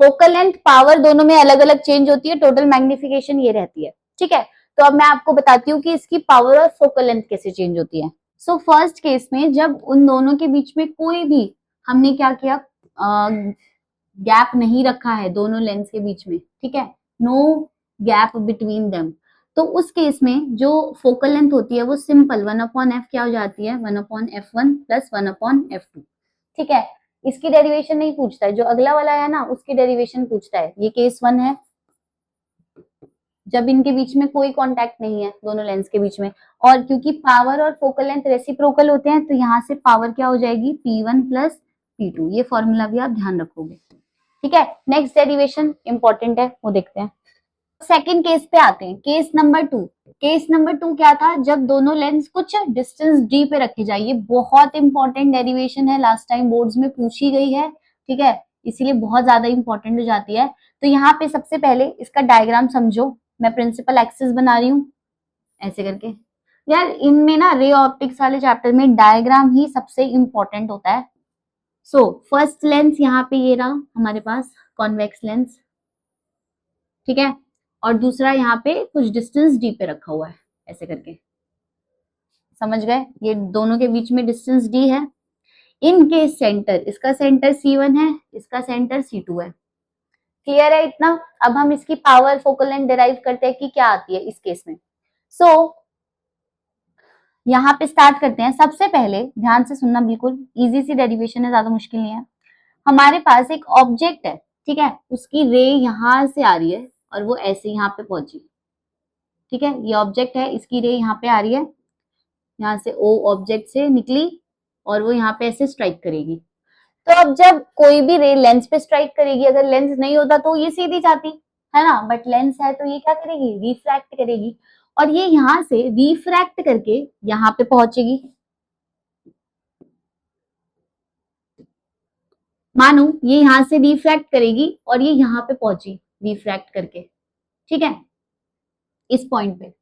फोकल लेंथ, पावर दोनों में अलग अलग चेंज होती है, टोटल मैग्निफिकेशन ये रहती है, ठीक है। तो अब मैं आपको बताती हूँ कि इसकी पावर और फोकल लेंथ कैसे चेंज होती है। सो फर्स्ट केस में जब उन दोनों के बीच में कोई भी हमने क्या किया, गैप नहीं रखा है दोनों लेंस के बीच में, ठीक है, नो गैप बिटवीन देम, तो उस केस में जो फोकल लेंथ होती है वो सिंपल 1 अपॉन एफ क्या हो जाती है, 1 upon f1 plus 1 upon f2, ठीक है। इसकी डेरिवेशन नहीं पूछता है, जो अगला वाला है ना उसकी डेरिवेशन पूछता है। ये केस 1 है जब इनके बीच में कोई कांटेक्ट नहीं है दोनों लेंस के बीच में, और क्योंकि पावर और फोकल लेंथ रेसिप्रोकल होते हैं, तो यहाँ से पावर क्या हो जाएगी P1 प्लस P2। ये फॉर्मूला भी आप ध्यान रखोगे, ठीक है। नेक्स्ट डेरिवेशन इंपॉर्टेंट है, वो देखते हैं। सेकंड केस पे आते हैं, केस नंबर 2। केस नंबर 2 क्या था, जब दोनों लेंस कुछ डिस्टेंस डी पे रखे जाए। ये बहुत इंपॉर्टेंट डेरिवेशन है, लास्ट टाइम बोर्ड्स में पूछी गई है, ठीक है, इसीलिए बहुत ज्यादा इंपॉर्टेंट हो जाती है। तो यहाँ पे सबसे पहले इसका डायग्राम समझो। मैं प्रिंसिपल एक्सिस बना रही हूँ ऐसे करके। यार इनमें ना रे ऑप्टिक्स वाले चैप्टर में डायग्राम ही सबसे इंपॉर्टेंट होता है। सो फर्स्ट लेंस यहाँ पे ये रहा हमारे पास कॉन्वेक्स लेंस, ठीक है, और दूसरा यहाँ पे कुछ डिस्टेंस डी पे रखा हुआ है ऐसे करके, समझ गए, ये दोनों के बीच में डिस्टेंस डी है। इनके सेंटर, इसका सेंटर C1 है, इसका सेंटर C2 है। क्लियर है इतना? अब हम इसकी पावर फोकल लेंथ डिराइव करते हैं कि क्या आती है इस केस में। सो यहाँ पे स्टार्ट करते हैं। सबसे पहले ध्यान से सुनना, बिल्कुल इजी सी डेरिवेशन है, ज्यादा मुश्किल नहीं है। हमारे पास एक ऑब्जेक्ट है, ठीक है, उसकी रे यहां से आ रही है और वो ऐसे यहाँ पे पहुंची, ठीक है, ये ऑब्जेक्ट है, इसकी रे यहाँ पे आ रही है, यहाँ से ओ ऑब्जेक्ट से निकली और वो यहाँ पे ऐसे स्ट्राइक करेगी। तो अब जब कोई भी रे लेंस पे स्ट्राइक करेगी, अगर लेंस नहीं होता तो ये सीधी जाती है ना, बट लेंस है तो ये क्या करेगी, रिफ्रैक्ट करेगी, और ये यहाँ से रिफ्रैक्ट करके यहाँ पे पहुंचेगी। मानो ये यहाँ से रिफ्रैक्ट करेगी और ये यहाँ पे पहुंची रिफ्रैक्ट करके, ठीक है, इस पॉइंट पे।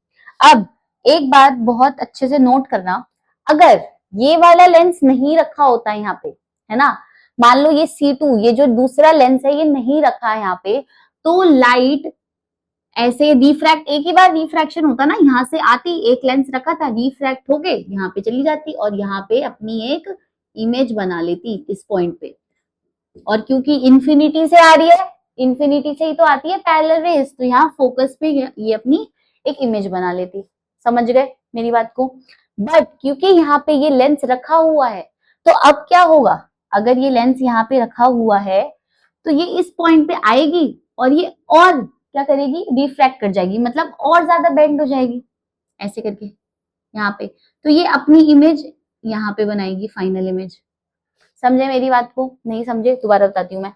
अब एक बात बहुत अच्छे से नोट करना, अगर ये वाला लेंस नहीं रखा होता यहाँ पे, है ना, मान लो ये C2, ये जो दूसरा लेंस है ये नहीं रखा है यहाँ पे, तो लाइट ऐसे रिफ्रैक्ट, एक ही बार रिफ्रैक्शन होता ना, यहाँ से आती, एक लेंस रखा था, रिफ्रैक्ट होके यहाँ पे चली जाती और यहाँ पे अपनी एक इमेज बना लेती इस पॉइंट पे। और क्योंकि इंफिनिटी से आ रही है, इंफिनिटी से ही तो आती है पैरेलल रेज, तो यहाँ फोकस पे ये अपनी एक इमेज बना लेती। समझ गए मेरी बात को? बट क्योंकि यहाँ पे ये लेंस रखा हुआ है, तो अब क्या होगा, अगर ये लेंस यहाँ पे रखा हुआ है तो ये इस पॉइंट पे आएगी और ये और क्या करेगी, रिफ्रैक्ट कर जाएगी, मतलब और ज्यादा बेंड हो जाएगी ऐसे करके यहाँ पे, तो ये अपनी इमेज यहाँ पे बनाएगी, फाइनल इमेज। समझे मेरी बात को? नहीं समझे? दोबारा बताती हूँ मैं।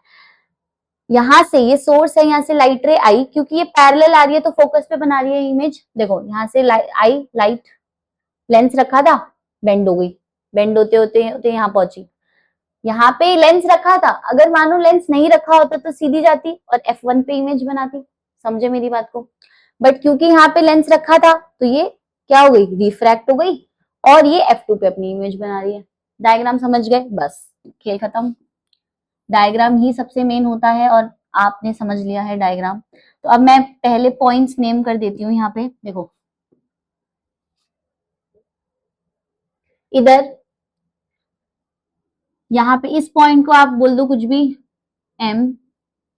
यहाँ से ये सोर्स है, यहाँ से लाइट रे आई, क्योंकि ये पैरेलल आ रही है तो फोकस पे बना रही है इमेज। देखो यहाँ से आई लाइट, लेंस रखा था, बेंड हो गई, बेंड होते होते होते यहाँ पहुंची। यहाँ पे लेंस रखा था, अगर मानो लेंस नहीं रखा होता तो सीधी जाती और F1 पे इमेज बनाती। समझे मेरी बात को? बट क्योंकि यहाँ पे लेंस रखा था तो ये क्या हो गई, रिफ्रैक्ट हो गई और ये F2 पे अपनी इमेज बना रही है। डायग्राम समझ गए? बस खेल खत्म। डायग्राम ही सबसे मेन होता है और आपने समझ लिया है डायग्राम। तो अब मैं पहले पॉइंट्स नेम कर देती हूँ। यहाँ पे देखो, इधर यहाँ पे इस पॉइंट को आप बोल दो कुछ भी M,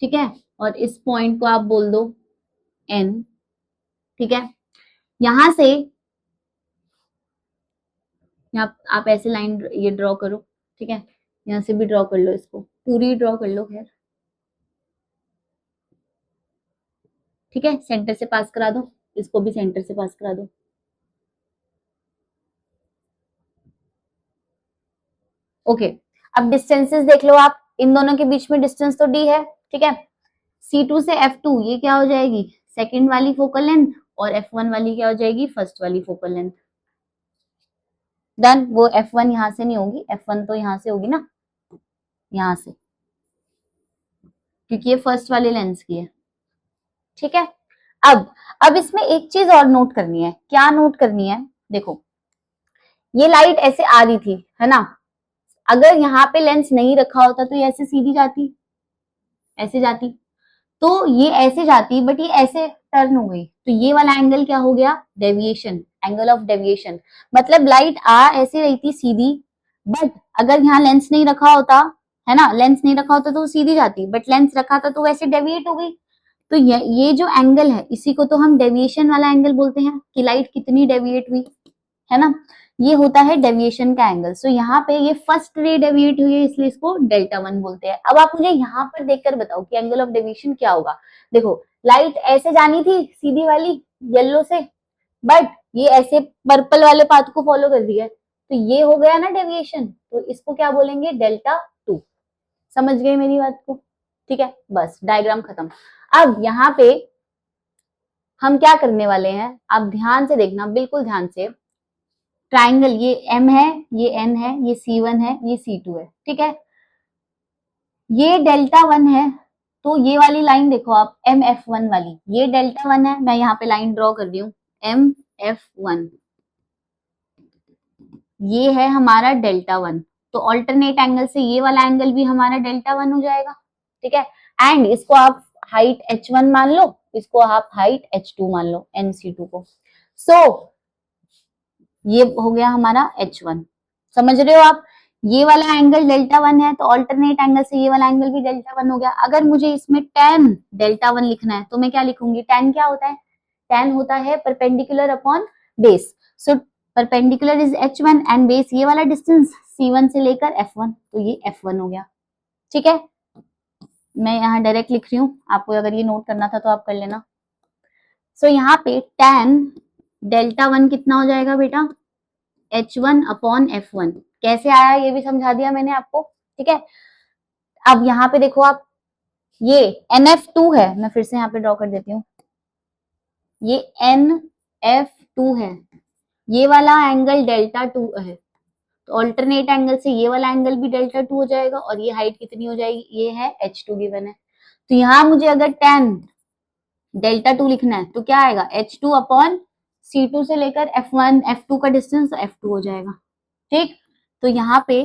ठीक है, और इस पॉइंट को आप बोल दो N, ठीक है। यहां से यहाँ आप ऐसे लाइन ये ड्रॉ करो, ठीक है, यहाँ से भी ड्रॉ कर लो, इसको पूरी ड्रॉ कर लो, खैर ठीक है, सेंटर से पास करा दो, इसको भी सेंटर से पास करा दो। ओके, अब डिस्टेंसेस देख लो आप, इन दोनों के बीच में डिस्टेंस तो D है, ठीक है। C2 से F2 ये क्या हो जाएगी, सेकेंड वाली फोकल लेंथ, और F1 वाली क्या हो जाएगी, फर्स्ट वाली फोकल लेंथ। डन। वो F1 यहाँ से नहीं होगी, F1 तो यहाँ से होगी ना, यहाँ से, क्योंकि ये फर्स्ट वाले लेंस की है, ठीक है। अब इसमें एक चीज और नोट करनी है। क्या नोट करनी है? देखो, ये लाइट ऐसे आ रही थी, है ना, अगर यहाँ पे लेंस नहीं रखा होता तो ये ऐसे सीधी जाती, ऐसे जाती, तो ये ऐसे जाती, बट ये ऐसे टर्न हो गई, तो ये वाला एंगल क्या हो गया, डेविएशन, एंगल ऑफ डेविएशन। मतलब लाइट आ ऐसे रही थी सीधी, बट अगर यहाँ लेंस नहीं रखा होता, है ना, लेंस नहीं रखा होता तो वो सीधी जाती, बट लेंस रखा था तो वैसे डेविएट हो गई। तो ये जो एंगल है, इसी को तो हम डेविएशन वाला एंगल बोलते हैं, कि लाइट कितनी डेविएट हुई, है ना, ये होता है डेविएशन का एंगल। सो यहाँ पे ये फर्स्ट रे डेविएट हुई है, इसलिए इसको डेल्टा 1 बोलते हैं। अब आप मुझे यहाँ पर देखकर बताओ कि एंगल ऑफ डेविएशन क्या होगा। देखो, लाइट ऐसे जानी थी सीधी वाली येलो से, बट ये ऐसे पर्पल वाले पाथ को फॉलो कर रही है, तो ये हो गया ना डेविएशन, तो इसको क्या बोलेंगे, डेल्टा 2। समझ गए मेरी बात को? ठीक है, बस डायग्राम खत्म। अब यहाँ पे हम क्या करने वाले हैं, आप ध्यान से देखना, बिल्कुल ध्यान से। ट्राइंगल, ये M है, ये N है, ये C1 है, ये C2 है, ठीक है। ये डेल्टा 1 है, तो ये वाली लाइन देखो आप, MF1 वाली, ये डेल्टा 1 है, मैं यहाँ पे लाइन ड्रॉ कर रही हूँ, MF1, ये है हमारा डेल्टा 1, तो ऑल्टरनेट एंगल से ये वाला एंगल भी हमारा डेल्टा 1 हो जाएगा, ठीक है। एंड इसको आप हाइट H1 मान लो, इसको आप हाइट H2 मान लो, NC2 को। सो ये हो गया हमारा H1। समझ रहे हो आप? ये वाला एंगल डेल्टा वन है तो ऑल्टरनेट एंगल से ये वाला एंगल भी डेल्टा वन हो गया। अगर मुझे इसमें tan डेल्टा वन लिखना है तो मैं क्या लिखूंगी, tan क्या होता है, tan होता है perpendicular upon base. So perpendicular is h1 and base ये वाला डिस्टेंस c1 से लेकर f1, तो ये f1 हो गया। ठीक है, मैं यहाँ डायरेक्ट लिख रही हूँ, आपको अगर ये नोट करना था तो आप कर लेना। सो यहाँ पे tan डेल्टा वन कितना हो जाएगा बेटा, h1 अपॉन f1। कैसे आया ये भी समझा दिया मैंने आपको। ठीक है, अब यहाँ पे देखो आप, ये NF2 है, मैं फिर से यहाँ पे ड्रॉ कर देती हूँ, ये NF2 है, ये वाला एंगल डेल्टा टू है, तो ऑल्टरनेट एंगल से ये वाला एंगल भी डेल्टा टू हो जाएगा और ये हाइट कितनी हो जाएगी, ये है h2 गिवन है। तो यहाँ मुझे अगर tan डेल्टा टू लिखना है तो क्या आएगा, h2 अपॉन c2 से लेकर f1 f2 का डिस्टेंस f2 हो जाएगा। ठीक, तो यहाँ पे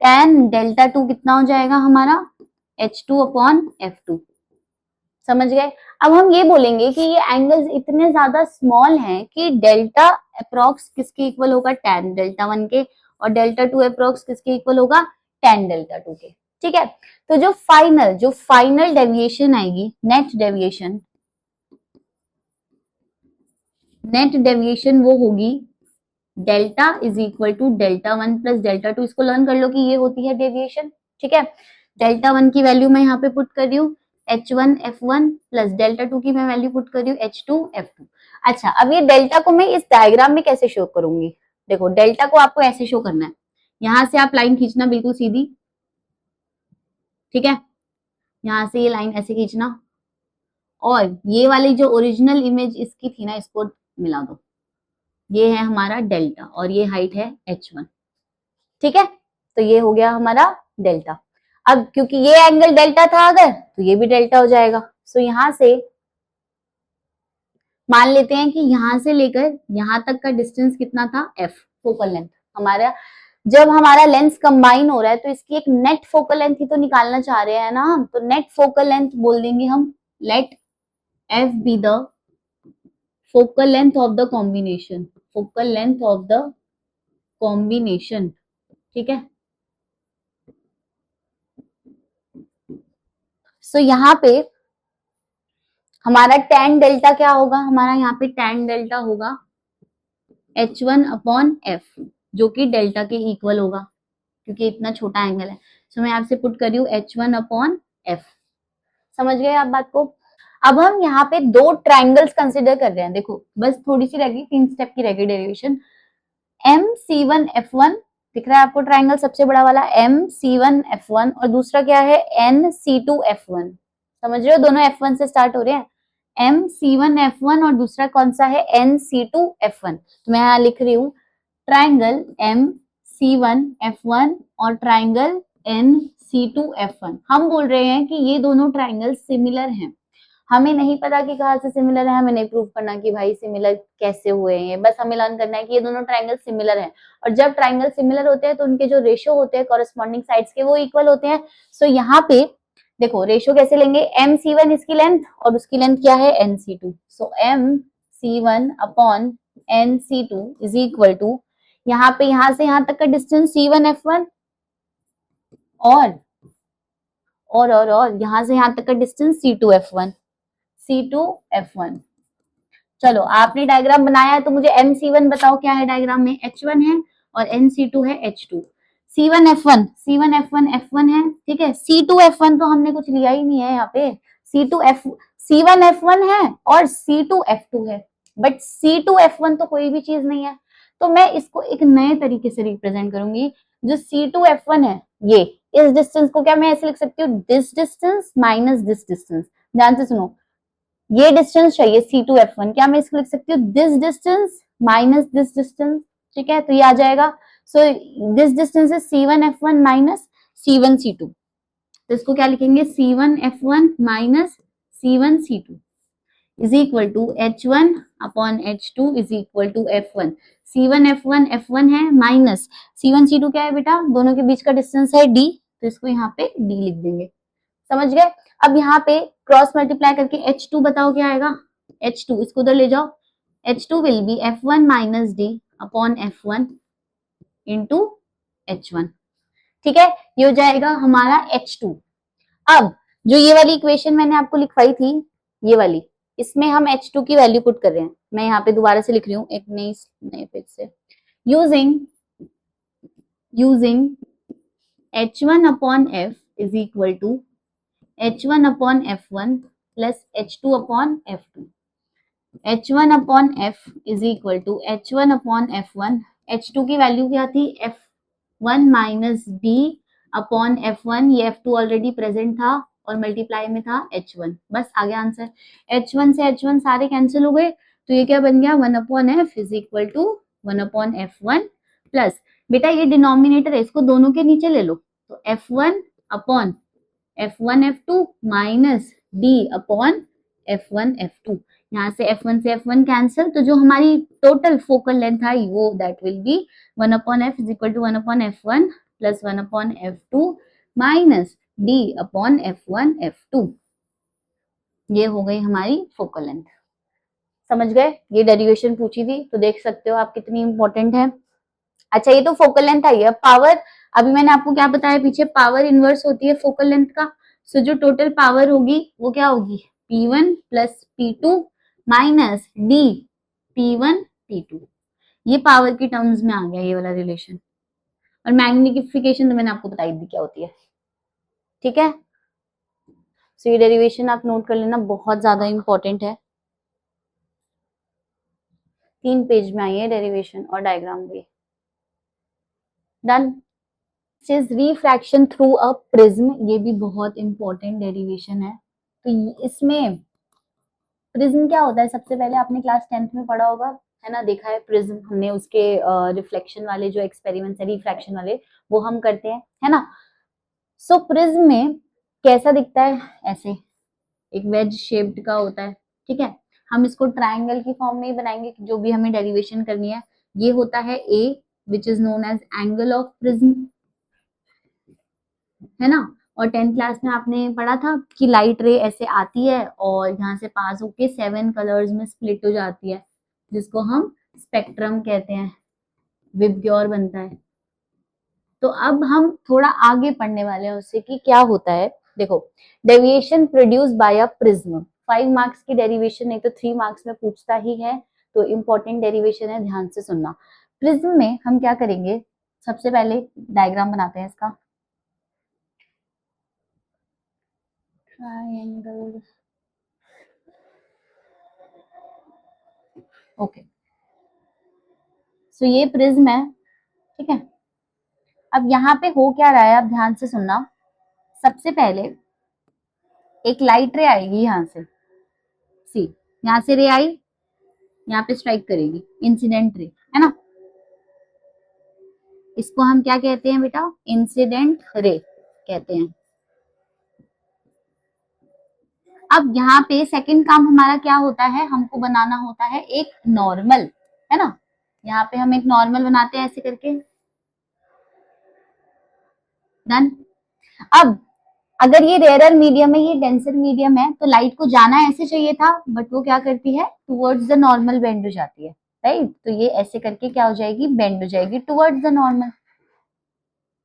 tan डेल्टा टू कितना हो जाएगा हमारा, h2 अपॉन f2। समझ गए। अब हम ये बोलेंगे कि ये एंगल्स इतने ज्यादा स्मॉल हैं कि डेल्टा अप्रोक्स किसके इक्वल होगा, tan डेल्टा वन के, और डेल्टा टू अप्रोक्स किसके इक्वल होगा, tan डेल्टा टू के। ठीक है, तो जो फाइनल डेविएशन आएगी, नेट डेविएशन वो होगी delta is equal to delta one plus delta two. इसको लर्न कर लो कि ये होती है डेविएशन। ठीक है, डेल्टा वन की वैल्यू मैं यहाँ पे पुट कर रही हूँ h1 f1 plus delta to की मैं वैल्यू पुट कर रही हूँ h2 f2। अच्छा, अब ये डेल्टा को मैं इस डायग्राम में कैसे शो करूंगी, देखो डेल्टा को आपको ऐसे शो करना है, यहां से आप लाइन खींचना बिल्कुल सीधी। ठीक है, यहां से ये लाइन ऐसे खींचना और ये वाली जो ओरिजिनल इमेज इसकी थी ना, इसको मिला दो। ये है हमारा डेल्टा और ये हाइट है h1। ठीक है, तो ये हो गया हमारा डेल्टा। अब क्योंकि ये एंगल डेल्टा था अगर, तो ये भी डेल्टा हो जाएगा। सो यहां से मान लेते हैं कि यहां से लेकर यहां तक का डिस्टेंस कितना था, f फोकल लेंथ हमारा। जब हमारा लेंस कंबाइन हो रहा है तो इसकी एक नेट फोकल लेंथ ही तो निकालना चाह रहे हैं ना हम, तो नेट फोकल लेंथ बोल देंगे हम, let f be the focal length of the combination, focal length of the combination. ठीक है, सो यहाँ पे हमारा tan डेल्टा क्या होगा, हमारा यहाँ पे tan डेल्टा होगा h1 अपॉन f, जो कि डेल्टा के इक्वल होगा क्योंकि इतना छोटा एंगल है। सो मैं आपसे पुट कर रही हूँ h1 अपॉन f। समझ गए आप बात को। अब हम यहाँ पे दो ट्राइंगल्स कंसिडर कर रहे हैं, देखो बस थोड़ी सी रह गई, 3 स्टेप की रह गई डेरिवेशन। MC1F1 दिख रहा है आपको ट्राइंगल, सबसे बड़ा वाला MC1F1 और दूसरा क्या है NC2F1। समझ रहे हो, दोनों F1 से स्टार्ट हो रहे हैं, MC1F1 और दूसरा कौन सा है NC2F1। तो मैं यहाँ लिख रही हूँ ट्राइंगल MC1F1 और ट्राइंगल NC2F1। हम बोल रहे हैं कि ये दोनों ट्राइंगल सिमिलर हैं। हमें नहीं पता कि कहाँ से सिमिलर है, हमें नहीं प्रूव करना कि भाई सिमिलर कैसे हुए हैं, बस हमें लर्न करना है कि ये दोनों ट्राइंगल सिमिलर हैं। और जब ट्राइंगल सिमिलर होते हैं तो उनके जो रेशियो होते हैं कॉरेस्पॉन्डिंग साइड्स के वो इक्वल होते हैं। सो यहाँ पे देखो रेशियो कैसे लेंगे, MC1 इसकी लेंथ और उसकी लेंथ क्या है NC2। So MC1 upon NC2 is equal to, यहाँ पे यहाँ से यहाँ तक का डिस्टेंस C1F1 और यहाँ से यहाँ तक का डिस्टेंस C2F1। चलो आपने डायग्राम बनाया है तो मुझे MC1 बताओ क्या है डायग्राम में, H1 है और NC2 है H2। C1F1 F1 है, ठीक है। C2F1 तो हमने कुछ लिया ही नहीं है यहाँ पे, C1F1 है और C2F2 है, बट C2F1 तो कोई भी चीज नहीं है। तो मैं इसको एक नए तरीके से रिप्रेजेंट करूंगी। जो C2F1 है, ये इस डिस्टेंस को क्या मैं ऐसे लिख सकती हूँ, this distance minus this distance. ध्यान से सुनो, ये डिस्टेंस चाहिए C2F1, क्या मैं इसको लिख सकती हूँ this distance minus this distance. ठीक है, तो ये आ जाएगा। So this distance is C1F1 minus C1C2, तो इसको क्या लिखेंगे C1F1 minus C1C2 is equal to H1 upon H2 is equal to F1। C1F1 F1 है माइनस C1C2 क्या है बेटा, दोनों के बीच का डिस्टेंस है D, तो इसको यहाँ पे D लिख देंगे। समझ गए। अब यहाँ पे क्रॉस मल्टीप्लाई करके H2 बताओ क्या आएगा, H2 इसको उधर ले जाओ, H2 will be F1 minus D upon F1 into H1। ठीक है, ये हो जाएगा हमारा H2। अब जो ये वाली इक्वेशन मैंने आपको लिखवाई थी, ये वाली, इसमें हम H2 की वैल्यू पुट कर रहे हैं। मैं यहाँ पे दोबारा से लिख रही हूँ एक नए पेज से, using H1 upon F is equal to H1 upon F1 plus H2 upon F2। H1 upon F is equal to H1 upon F1। H2 की वैल्यू क्या थी, F1 minus B upon F1, ये F2 already present था और multiply में था H1, बस आ गया आंसर। H1 से H1 सारे कैंसिल हो गए, तो ये क्या बन गया, 1 upon F is equal to 1 upon F1 plus, बेटा ये डिनोमिनेटर है, इसको दोनों के नीचे ले लो, तो F1 upon F1 F2 minus D upon F1 F2। यहाँ से F1 से F1 कैंसिल, तो जो हमारी टोटल फोकल लेंथ आई वो that will be 1 upon F is equal to 1 upon F1 plus 1 upon F2 minus D upon F1 F2। ये हो गई हमारी फोकल लेंथ। समझ गए, ये डेरिवेशन पूछी थी तो देख सकते हो आप कितनी इंपॉर्टेंट है। अच्छा, ये तो फोकल लेंथ आई है। पावर, अभी मैंने आपको क्या बताया पीछे, पावर इनवर्स होती है फोकल लेंथ का। सो जो टोटल पावर होगी वो क्या होगी, P1 plus P2 minus D P1 P2। ये पावर की टर्म्स में आ गया ये वाला रिलेशन। और मैग्निफिकेशन तो मैंने आपको बताई दी क्या होती है। ठीक है, सो ये डेरिवेशन आप नोट कर लेना, बहुत ज्यादा इंपॉर्टेंट है। 3 पेज में आई है डेरिवेशन और डायग्राम भी। Done. Is refraction through a prism, ये भी बहुत इंपॉर्टेंट डेरिवेशन है। तो इसमें प्रिज्म क्या होता है, सबसे पहले आपने क्लास 10th में पढ़ा होगा, है ना, देखा है प्रिज्म हमने, उसके रिफ्लेक्शन वाले जो एक्सपेरिमेंट्स है रिफ्रैक्शन वाले वो हम करते हैं, है ना। सो प्रिज्म में कैसा दिखता है, ऐसे एक वेज शेप्ड का होता है। ठीक है, हम इसको ट्राइंगल की फॉर्म में ही बनाएंगे जो भी हमें डेरिवेशन करनी है। ये होता है A which is known as angle of prism, है ना। और 10th क्लास में आपने पढ़ा था कि लाइट रे ऐसे आती है और यहाँ से पास होके 7 कलर्स में स्प्लिट हो जाती है, जिसको हम स्पेक्ट्रम कहते हैं, विबग्योर बनता है। तो अब हम थोड़ा आगे पढ़ने वाले हैं उससे कि क्या होता है। देखो, deviation produce by a prism, 5 marks की डेरिवेशन नहीं तो 3 मार्क्स में पूछता ही है, तो इंपॉर्टेंट डेरिवेशन है, ध्यान से सुनना। प्रिज्म में हम क्या करेंगे, सबसे पहले डायग्राम बनाते हैं इसका। ट्रायंगल, ओके, सो ये प्रिज्म है। ठीक है, अब यहाँ पे हो क्या रहा है, आप ध्यान से सुनना। सबसे पहले एक लाइट रे आएगी यहाँ से, सी, यहाँ से रे आई, यहाँ पे स्ट्राइक करेगी, इंसिडेंट रे, है ना। इसको हम क्या कहते हैं बेटा, इंसिडेंट रे कहते हैं। अब यहाँ पे सेकंड काम हमारा क्या होता है, हमको बनाना होता है एक नॉर्मल, है ना। यहाँ पे हम एक नॉर्मल बनाते हैं ऐसे करके। डन। अब अगर ये रेयरर मीडियम है, ये डेंसर मीडियम है, तो लाइट को जाना ऐसे चाहिए था, बट वो क्या करती है, टुवर्ड्स द नॉर्मल बेंड हो जाती है, राइट। तो ये ऐसे करके क्या हो जाएगी, बेंड हो जाएगी towards the normal,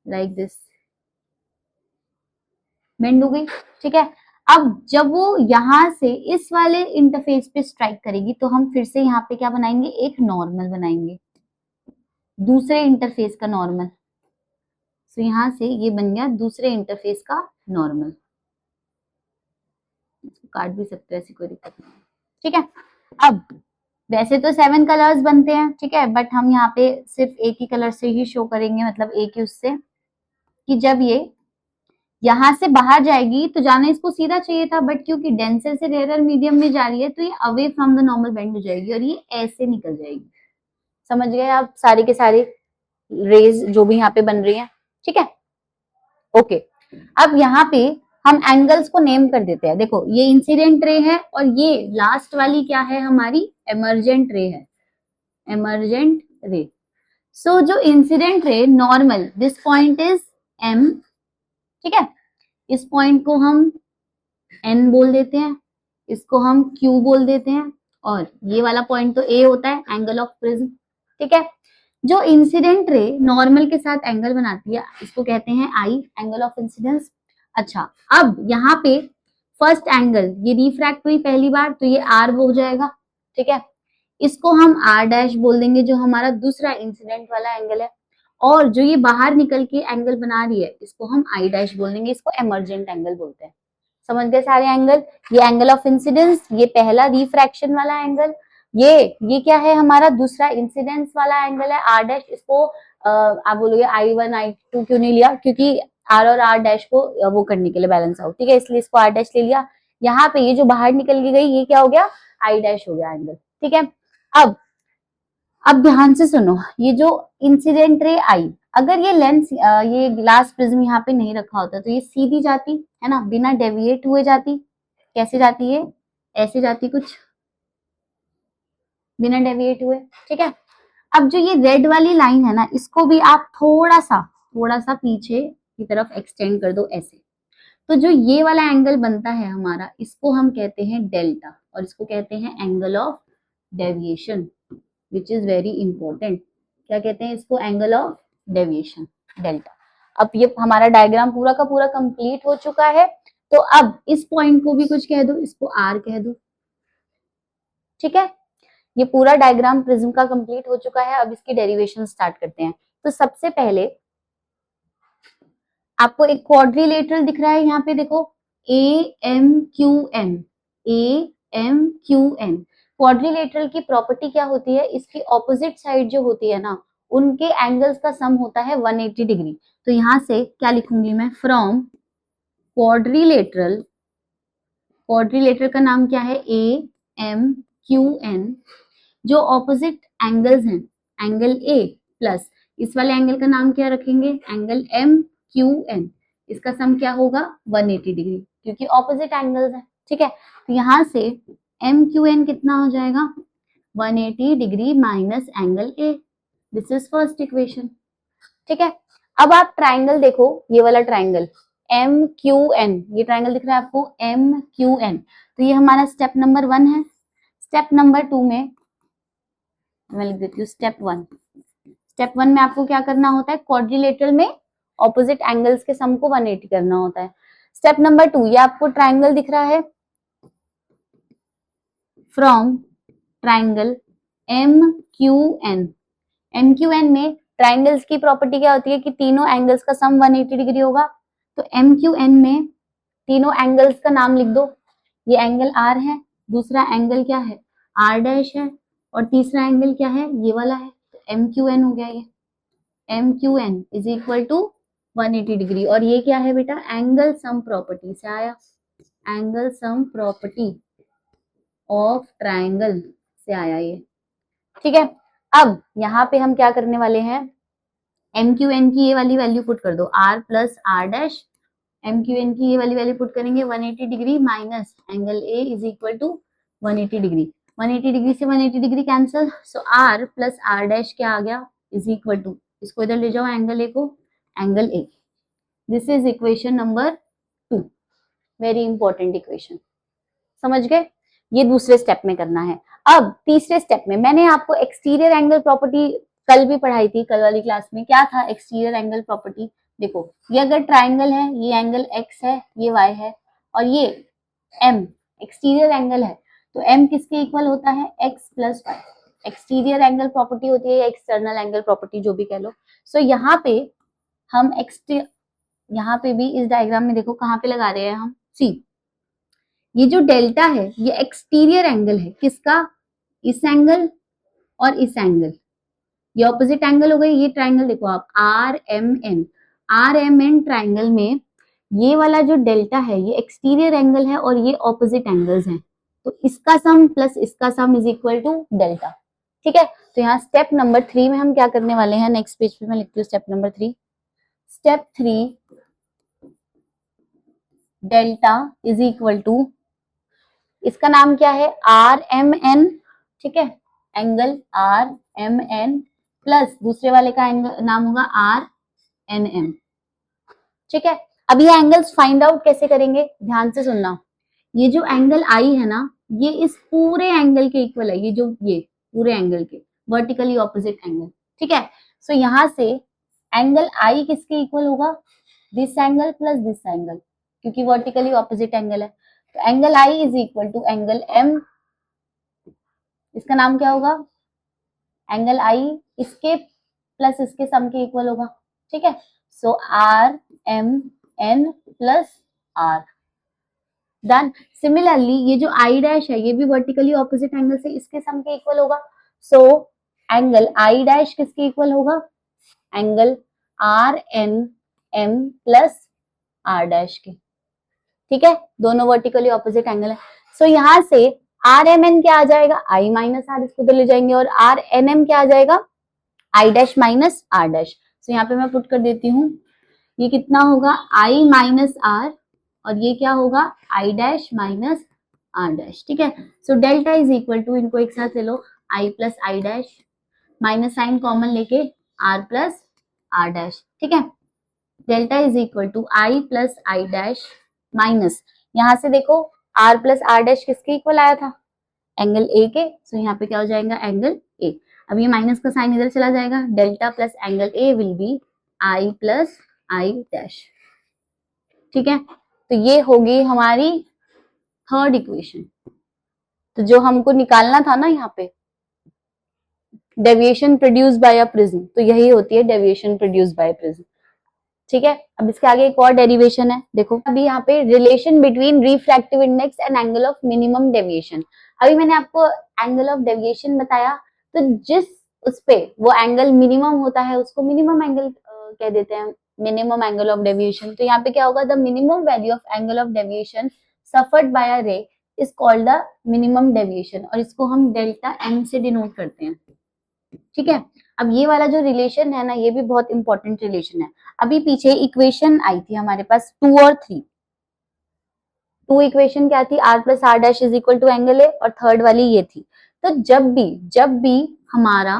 like this, bend हो गई। ठीक है, अब जब वो यहां से इस वाले इंटरफेस पे स्ट्राइक करेगी, तो हम फिर से यहाँ पे क्या बनाएंगे, एक नॉर्मल बनाएंगे, दूसरे इंटरफेस का नॉर्मल। तो यहां से ये बन गया दूसरे इंटरफेस का नॉर्मल, इसको काट भी सकते हैं, ऐसी कोई दिक्कत नहीं। ठीक है, अब वैसे तो 7 कलर्स बनते हैं, ठीक है, बट हम यहाँ पे सिर्फ एक ही कलर से ही शो करेंगे, मतलब एक ही उससे, कि जब ये यहाँ से बाहर जाएगी तो जाना इसको सीधा चाहिए था, बट क्योंकि डेंसर से रेयरर मीडियम में जा रही है, तो ये away from the normal bend हो जाएगी और ये ऐसे निकल जाएगी। समझ गए आप सारे के सारे रेज जो भी यहाँ पे बन रही है। ठीक है, ओके। अब यहाँ पे हम एंगल्स को नेम कर देते हैं। देखो, ये इंसिडेंट रे है और ये लास्ट वाली क्या है, हमारी एमर्जेंट रे है, एमर्जेंट रे। सो जो incident ray normal, this point is M, ठीक है, इस पॉइंट को हम N बोल देते हैं, इसको हम Q बोल देते हैं, और ये वाला पॉइंट तो A होता है, एंगल ऑफ प्रिज्म। ठीक है, जो इंसिडेंट रे नॉर्मल के साथ एंगल बनाती है इसको कहते हैं I, एंगल ऑफ इंसिडेंस। अच्छा, अब यहाँ पे फर्स्ट एंगल ये रिफ्रैक्ट हुई पहली बार तो ये R हो जाएगा। ठीक है, इसको हम R डैश बोल देंगे, जो हमारा दूसरा इंसिडेंट वाला एंगल है। और जो ये बाहर निकल के एंगल बना रही है इसको हम I डैश बोल देंगे, इसको एमर्जेंट एंगल बोलते हैं। समझ गए सारे एंगल? ये एंगल ऑफ इंसिडेंस, ये पहला रिफ्रैक्शन वाला एंगल, ये क्या है हमारा दूसरा इंसिडेंस वाला एंगल है R डैश। इसको आप बोलोगे I1 I2 क्यों नहीं लिया, क्योंकि R और R डैश को वो करने के लिए बैलेंस आउट। ठीक है, इसलिए इसको R डैश ले लिया। यहाँ पे ये जो बाहर निकल के गई ये क्या हो गया, I डैश हो गया एंगल। ठीक है, अब ध्यान से सुनो, ये जो इंसिडेंट रे आई, अगर ये लेंस ये ग्लास प्रिज्म यहाँ पे नहीं रखा होता तो ये सीधी जाती है ना, बिना डेविएट हुए जाती। कैसे जाती है, ऐसे जाती कुछ, बिना डेविएट हुए। ठीक है, अब जो ये रेड वाली लाइन है ना, इसको भी आप थोड़ा सा पीछे की तरफ एक्सटेंड कर दो ऐसे, तो जो ये वाला एंगल बनता है हमारा, इसको हम कहते हैं डेल्टा, और इसको कहते हैं angle of deviation, which is very important. क्या कहते हैं इसको, एंगल ऑफ डेविएशन, डेल्टा। अब ये हमारा डायग्राम पूरा का पूरा कंप्लीट हो चुका है, तो अब इस पॉइंट को भी कुछ कह दो, इसको आर कह दो। ठीक है, ये पूरा डायग्राम प्रिज्म का कंप्लीट हो चुका है। अब इसकी डेरिवेशन स्टार्ट करते हैं। तो सबसे पहले आपको एक क्वाड्रिलेटरल दिख रहा है यहाँ पे, देखो AMQN, AMQN। क्वाड्रिलेटरल की प्रॉपर्टी क्या होती है, इसकी ऑपोजिट साइड जो होती है ना, उनके एंगल्स का सम होता है 180 डिग्री। तो यहां से क्या लिखूंगी मैं, फ्रॉम क्वाड्रिलेटरल, क्वाड्रिलेटरल का नाम क्या है, AMQN, जो ऑपोजिट एंगल्स हैं, एंगल A प्लस इस वाले एंगल का नाम क्या रखेंगे, एंगल MQN, इसका सम क्या होगा 180 डिग्री, क्योंकि ऑपोजिट एंगल्स है। ठीक है, तो यहां से MQN कितना हो जाएगा, 180 degree minus angle A। This is first equation. ठीक है, अब आप ट्राइंगल देखो, ये वाला ट्राइंगल MQN, ये ट्राइंगल दिख रहा है आपको MQN, तो ये हमारा स्टेप नंबर 1 है। स्टेप नंबर 2 में मैं लिख देती हूँ स्टेप 1। स्टेप 1 में आपको क्या करना होता है, क्वाड्रिलेटरल में ऑपोजिट एंगल्स के सम को 180 करना होता है। स्टेप नंबर 2, ये आपको ट्राइंगल दिख रहा है, फ्रॉम ट्राइंगल MQN, MQN में ट्राइंगल्स की प्रॉपर्टी क्या होती है कि तीनों एंगल्स का सम 180 डिग्री होगा। तो MQN में तीनों एंगल्स का नाम लिख दो, ये एंगल R है, दूसरा एंगल क्या है R डैश है, और तीसरा एंगल क्या है, ये वाला है। तो MQN हो गया, ये MQN is equal to 180 degree. और ये क्या है बेटा, एंगल सम प्रॉपर्टी से आया, angle sum property of triangle से आया ये। ठीक है, अब यहाँ पे हम क्या करने वाले हैं, MQN की ये वाली वैल्यू पुट कर दो, R plus R dash, MQN की ये वाली वैल्यू पुट करेंगे 180 degree minus angle A is equal to 180 degree. 180 degree से 180 degree cancel, so R plus R dash क्या आ गया, इज इक्वल टू, इसको इधर ले जाओ एंगल A को, angle A। This is equation number 2, very important equation. समझ गए, ये दूसरे स्टेप में करना है। अब तीसरे स्टेप में मैंने आपको एक्सटीरियर एंगल प्रॉपर्टी कल भी पढ़ाई थी, कल वाली क्लास में क्या था एक्सटीरियर एंगल प्रॉपर्टी। देखो, ये अगर ट्राइंगल है, ये एंगल x है, ये y है, और ये m एक्सटीरियर एंगल है, तो m किसके इक्वल होता है, x plus y। Exterior angle property होती है या एक्सटर्नल एंगल प्रॉपर्टी, जो भी कह लो। सो यहाँ पे हम यहाँ पे भी इस डायग्राम में देखो कहाँ पे लगा रहे हैं हम, सी ये जो डेल्टा है ये एक्सटीरियर एंगल है, किसका, इस एंगल और इस एंगल, ये ऑपोजिट एंगल हो गई। ये ट्राइंगल देखो आप, RMN ट्राइंगल में ये वाला जो डेल्टा है ये एक्सटीरियर एंगल है और ये ऑपोजिट एंगल्स हैं, तो इसका सम प्लस इसका sum is equal to delta. ठीक है, तो यहाँ स्टेप नंबर 3 में हम क्या करने वाले हैं, नेक्स्ट पेज पे मैं लिखती हूँ step number 3। Step 3, delta is equal to, इसका नाम क्या है RMN। ठीक है, एंगल RMN प्लस दूसरे वाले का एंगल नाम होगा RNM। ठीक है, अब ये एंगल्स फाइंड आउट कैसे करेंगे, ध्यान से सुनना। ये जो एंगल आई है ना, ये इस पूरे एंगल के इक्वल है, ये पूरे एंगल के वर्टिकली ऑपोजिट एंगल, ठीक है। सो यहाँ से एंगल आई किसके इक्वल होगा, this angle plus this angle, क्योंकि वर्टिकली ऑपोजिट एंगल है। तो angle I is equal to angle M, इसका नाम क्या होगा, एंगल आई इसके प्लस इसके सम के इक्वल होगा, ठीक है। So R M N plus R, done. Similarly ये जो आई डैश है, ये भी वर्टिकली ऑपोजिट एंगल से इसके सम के इक्वल होगा। सो एंगल आई डैश किसके इक्वल होगा, angle R N M plus R dash के, ठीक है। दोनों वर्टिकली ऑपोजिट एंगल है। सो यहाँ से आर एम एन क्या आ जाएगा, आई माइनस आर, इसको तो ले जाएंगे, और आर एन एम क्या आ जाएगा, I dash minus R dash. So यहाँ पे मैं पुट कर देती हूँ, ये कितना होगा, आई माइनस आर, और ये क्या होगा, I dash minus R dash, ठीक है। So delta is equal to, इनको एक साथ ले लो, I plus I dash, minus sine common लेके आर प्लस आर डैश, ठीक है। Delta is equal to I plus I dash minus, यहाँ से देखो आर प्लस आर डैश किसके इक्वल आया था, एंगल ए के। सो यहाँ पे क्या हो जाएगा, एंगल ए। अब ये माइनस का साइन इधर चला जाएगा, delta plus angle A will be I plus I dash, ठीक है। तो ये होगी हमारी थर्ड इक्वेशन। तो जो हमको निकालना था ना यहाँ पे, deviation produce by a prism, तो यही होती है डेविएशन प्रोड्यूस बाय प्रिज्म, ठीक है। अब इसके आगे एक और डेरिवेशन है, देखो अभी यहाँ पे relation between refractive index and angle of minimum deviation. अभी मैंने आपको एंगल ऑफ डेविएशन बताया, तो जिस उस पे वो एंगल मिनिमम होता है उसको मिनिमम एंगल कह देते हैं, मिनिमम एंगल ऑफ डेविएशन। तो यहाँ पे क्या होगा, the minimum value of angle of deviation suffered by a ray is called the minimum deviation, और इसको हम डेल्टा एम से डिनोट करते हैं, ठीक है। अब ये वाला जो रिलेशन है ना, ये भी बहुत इंपॉर्टेंट रिलेशन है। अभी पीछे इक्वेशन आई थी हमारे पास 2 और 3, 2 इक्वेशन क्या थी, R plus R dash is equal to angle A, और थर्ड वाली ये थी। तो जब भी हमारा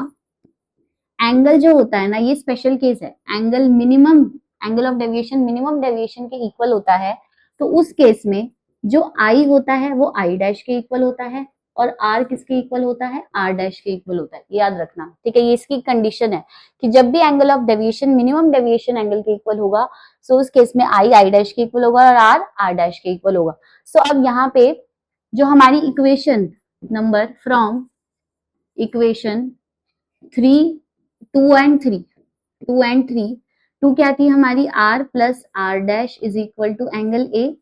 एंगल जो होता है ना, ये स्पेशल केस है, angle minimum, angle of deviation minimum deviation के इक्वल होता है, तो उस केस में जो आई होता है वो आई डैश के इक्वल होता है, और आर किसके इक्वल होता है, आर डैश के इक्वल होता है, याद रखना, ठीक है। ये इसकी कंडीशन है कि जब भी angle of deviation minimum deviation angle के इक्वल होगा, सो उस केस में आई आई डैश के इक्वल होगा और आर आर डैश के इक्वल होगा। सो अब यहाँ पे जो हमारी equation number from equation 3 2 and 3, 2 and 3, 2 क्या थी हमारी, R plus R dash is equal to angle A,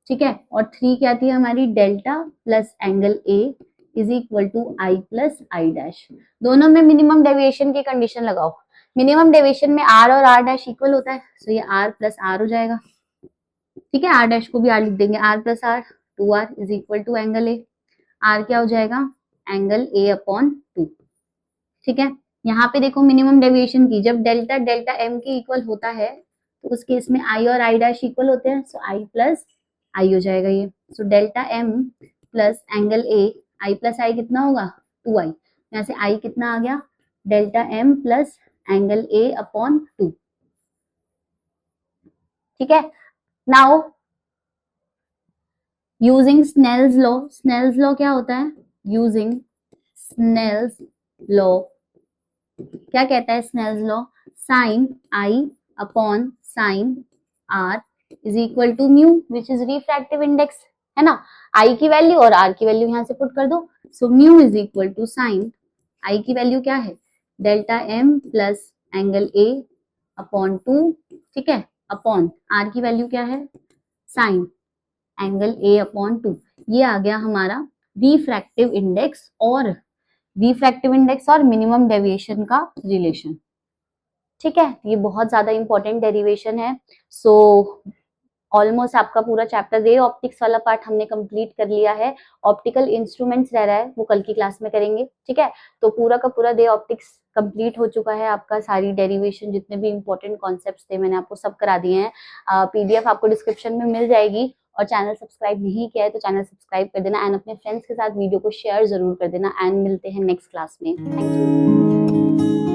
ठीक है, और 3 क्या थी हमारी, delta plus angle A is equal to I plus I dash. दोनों में मिनिमम डेविएशन की कंडीशन लगाओ, मिनिमम डेविएशन में आर और आर डैश इक्वल होता है, सो ये आर प्लस आर हो जाएगा, ठीक है। आर डैश को भी आर लिख देंगे, R plus R, 2r is equal to angle A, R क्या हो जाएगा, एंगल ए अपॉन 2, ठीक है। यहाँ पे देखो मिनिमम डेविएशन की, जब डेल्टा डेल्टा एम के इक्वल होता है तो उस केस में आई और आई डैश इक्वल होते हैं, सो आई प्लस आई हो जाएगा ये। So delta M plus angle A, I plus I कितना होगा, 2i, यहाँ से आई कितना आ गया, delta M plus angle A upon 2, ठीक है। Now using Snell's law, Snell's law क्या होता है, यूजिंग स्नेल्स लॉ क्या कहता है, Snell's law, sine I upon sine R is equal to mu which is refractive index, है ना। आई की वैल्यू और आर की वैल्यू यहाँ से पुट कर दो, so mu is equal to sine, I की वैल्यू क्या है, delta M plus angle A upon 2, ठीक है, अपॉन आर की वैल्यू क्या है, साइन एंगल ए अपॉन 2। ये आ गया हमारा रिफ्रैक्टिव इंडेक्स और मिनिमम डेविएशन का रिलेशन, ठीक है। ये बहुत ज्यादा इंपॉर्टेंट डेरिवेशन है। सो ऑलमोस्ट आपका पूरा चैप्टर रे ऑप्टिक्स वाला पार्ट हमने कंप्लीट कर लिया है। ऑप्टिकल इंस्ट्रूमेंट्स रह रहा है, वो कल की क्लास में करेंगे, ठीक है। तो पूरा का पूरा रे ऑप्टिक्स कंप्लीट हो चुका है आपका, सारी डेरिवेशन जितने भी इंपॉर्टेंट कॉन्सेप्ट्स थे मैंने आपको सब करा दिए हैं। पीडीएफ आपको डिस्क्रिप्शन में मिल जाएगी, और चैनल सब्सक्राइब नहीं किया है तो चैनल सब्सक्राइब कर देना, एंड अपने फ्रेंड्स के साथ वीडियो को शेयर जरूर कर देना, एंड मिलते हैं नेक्स्ट क्लास में। Thank you.